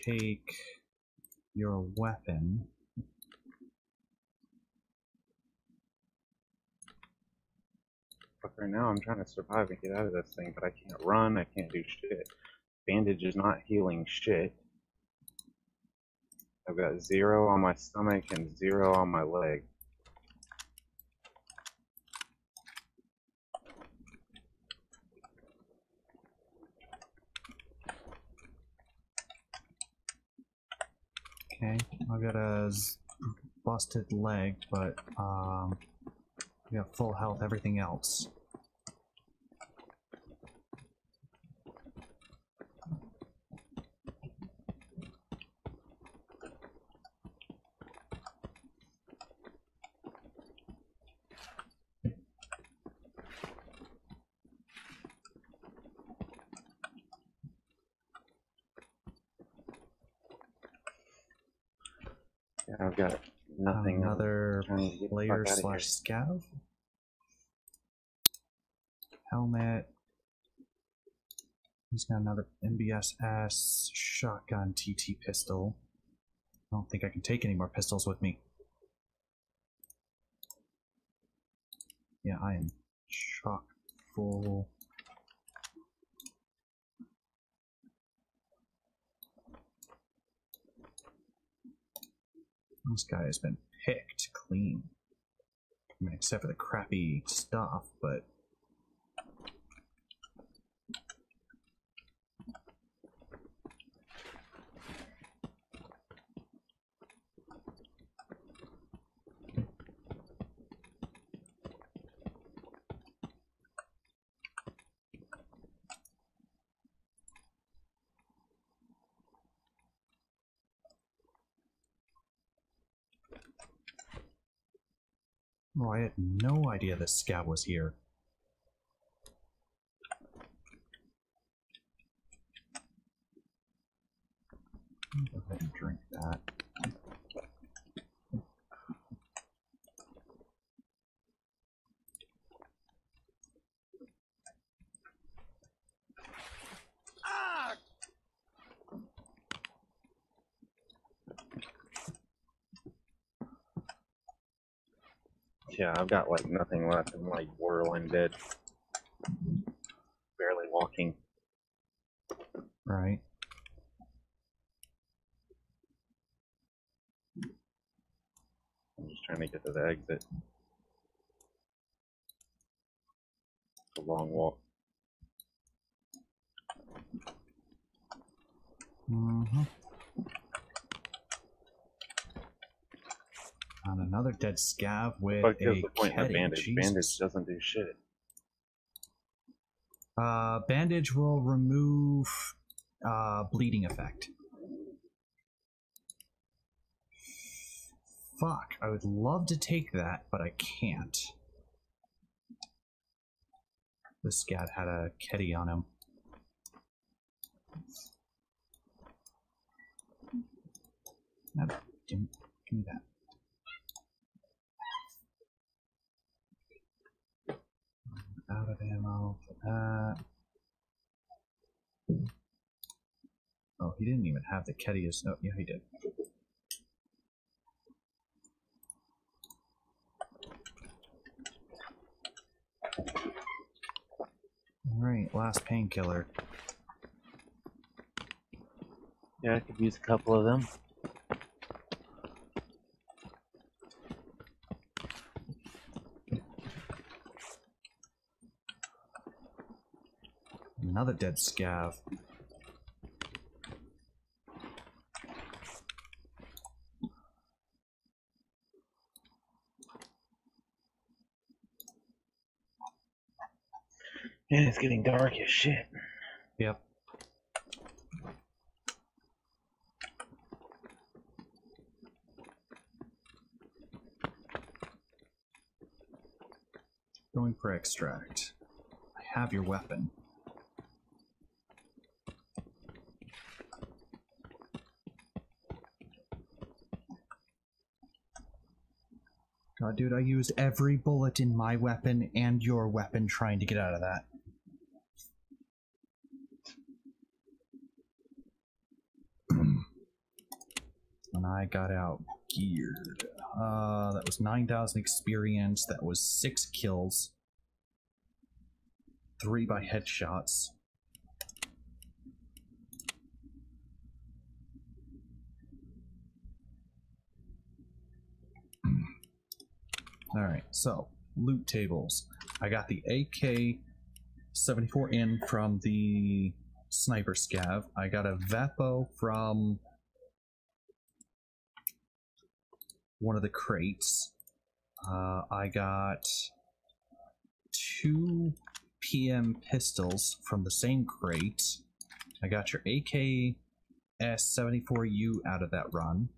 take your weapon. Fuck, right now I'm trying to survive and get out of this thing, but I can't run, I can't do shit. Bandage is not healing shit. I've got 0 on my stomach and 0 on my leg. Okay, I've got a busted leg, but we have full health, everything else. Yeah, I've got nothing. Another Trying to get the player fuck outta slash scav. Helmet. He's got another MBSS shotgun TT pistol. I don't think I can take any more pistols with me. Yeah, I am chock full. This guy has been picked clean. I mean, except for the crappy stuff, but... Oh, I had no idea this scab was here. Go ahead and drink that. Yeah, I've got like nothing left. I'm like borderline dead. Barely walking. Right. I'm just trying to get to the exit. It's a long walk. Mm-hmm. On another dead scab with What gives a the point of Ketty. bandage? Jesus. Bandage doesn't do shit. Bandage will remove bleeding effect. Fuck, I would love to take that, but I can't. This scab had a Ketty on him. No, give me that. Out of ammo for that. Oh, he didn't even have the Ketty as... Oh, yeah, he did. Alright, last painkiller. Yeah, I could use a couple of them. Another dead scav. Man, it's getting dark as shit. Yep. Going for extract. I have your weapon. God, dude, I used every bullet in my weapon and your weapon trying to get out of that. And I got out geared. That was 9,000 experience. That was 6 kills. 3 by headshots. Alright, so, loot tables. I got the AK-74N from the sniper scav. I got a Vapo from one of the crates. I got 2 PM pistols from the same crate. I got your AK-74U out of that run.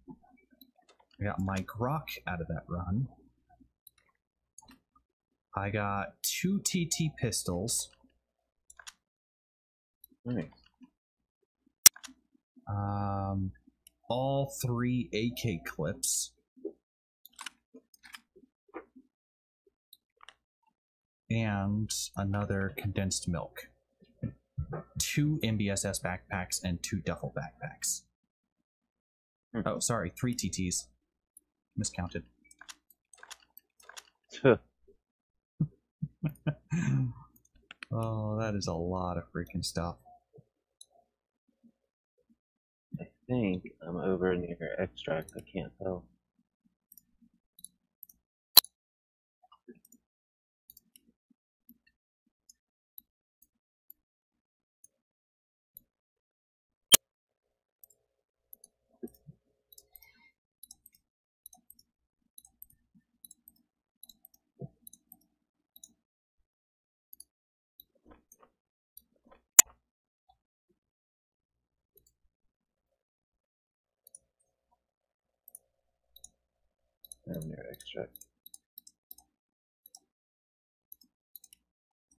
I got my Glock out of that run. I got 2 TT pistols. Nice. All 3 AK clips. And another condensed milk. 2 MBSS backpacks and 2 duffel backpacks. Oh, sorry, 3 TTs. Miscounted. Oh, that is a lot of freaking stuff. I think I'm over near extract. I can't tell. I'm near extract.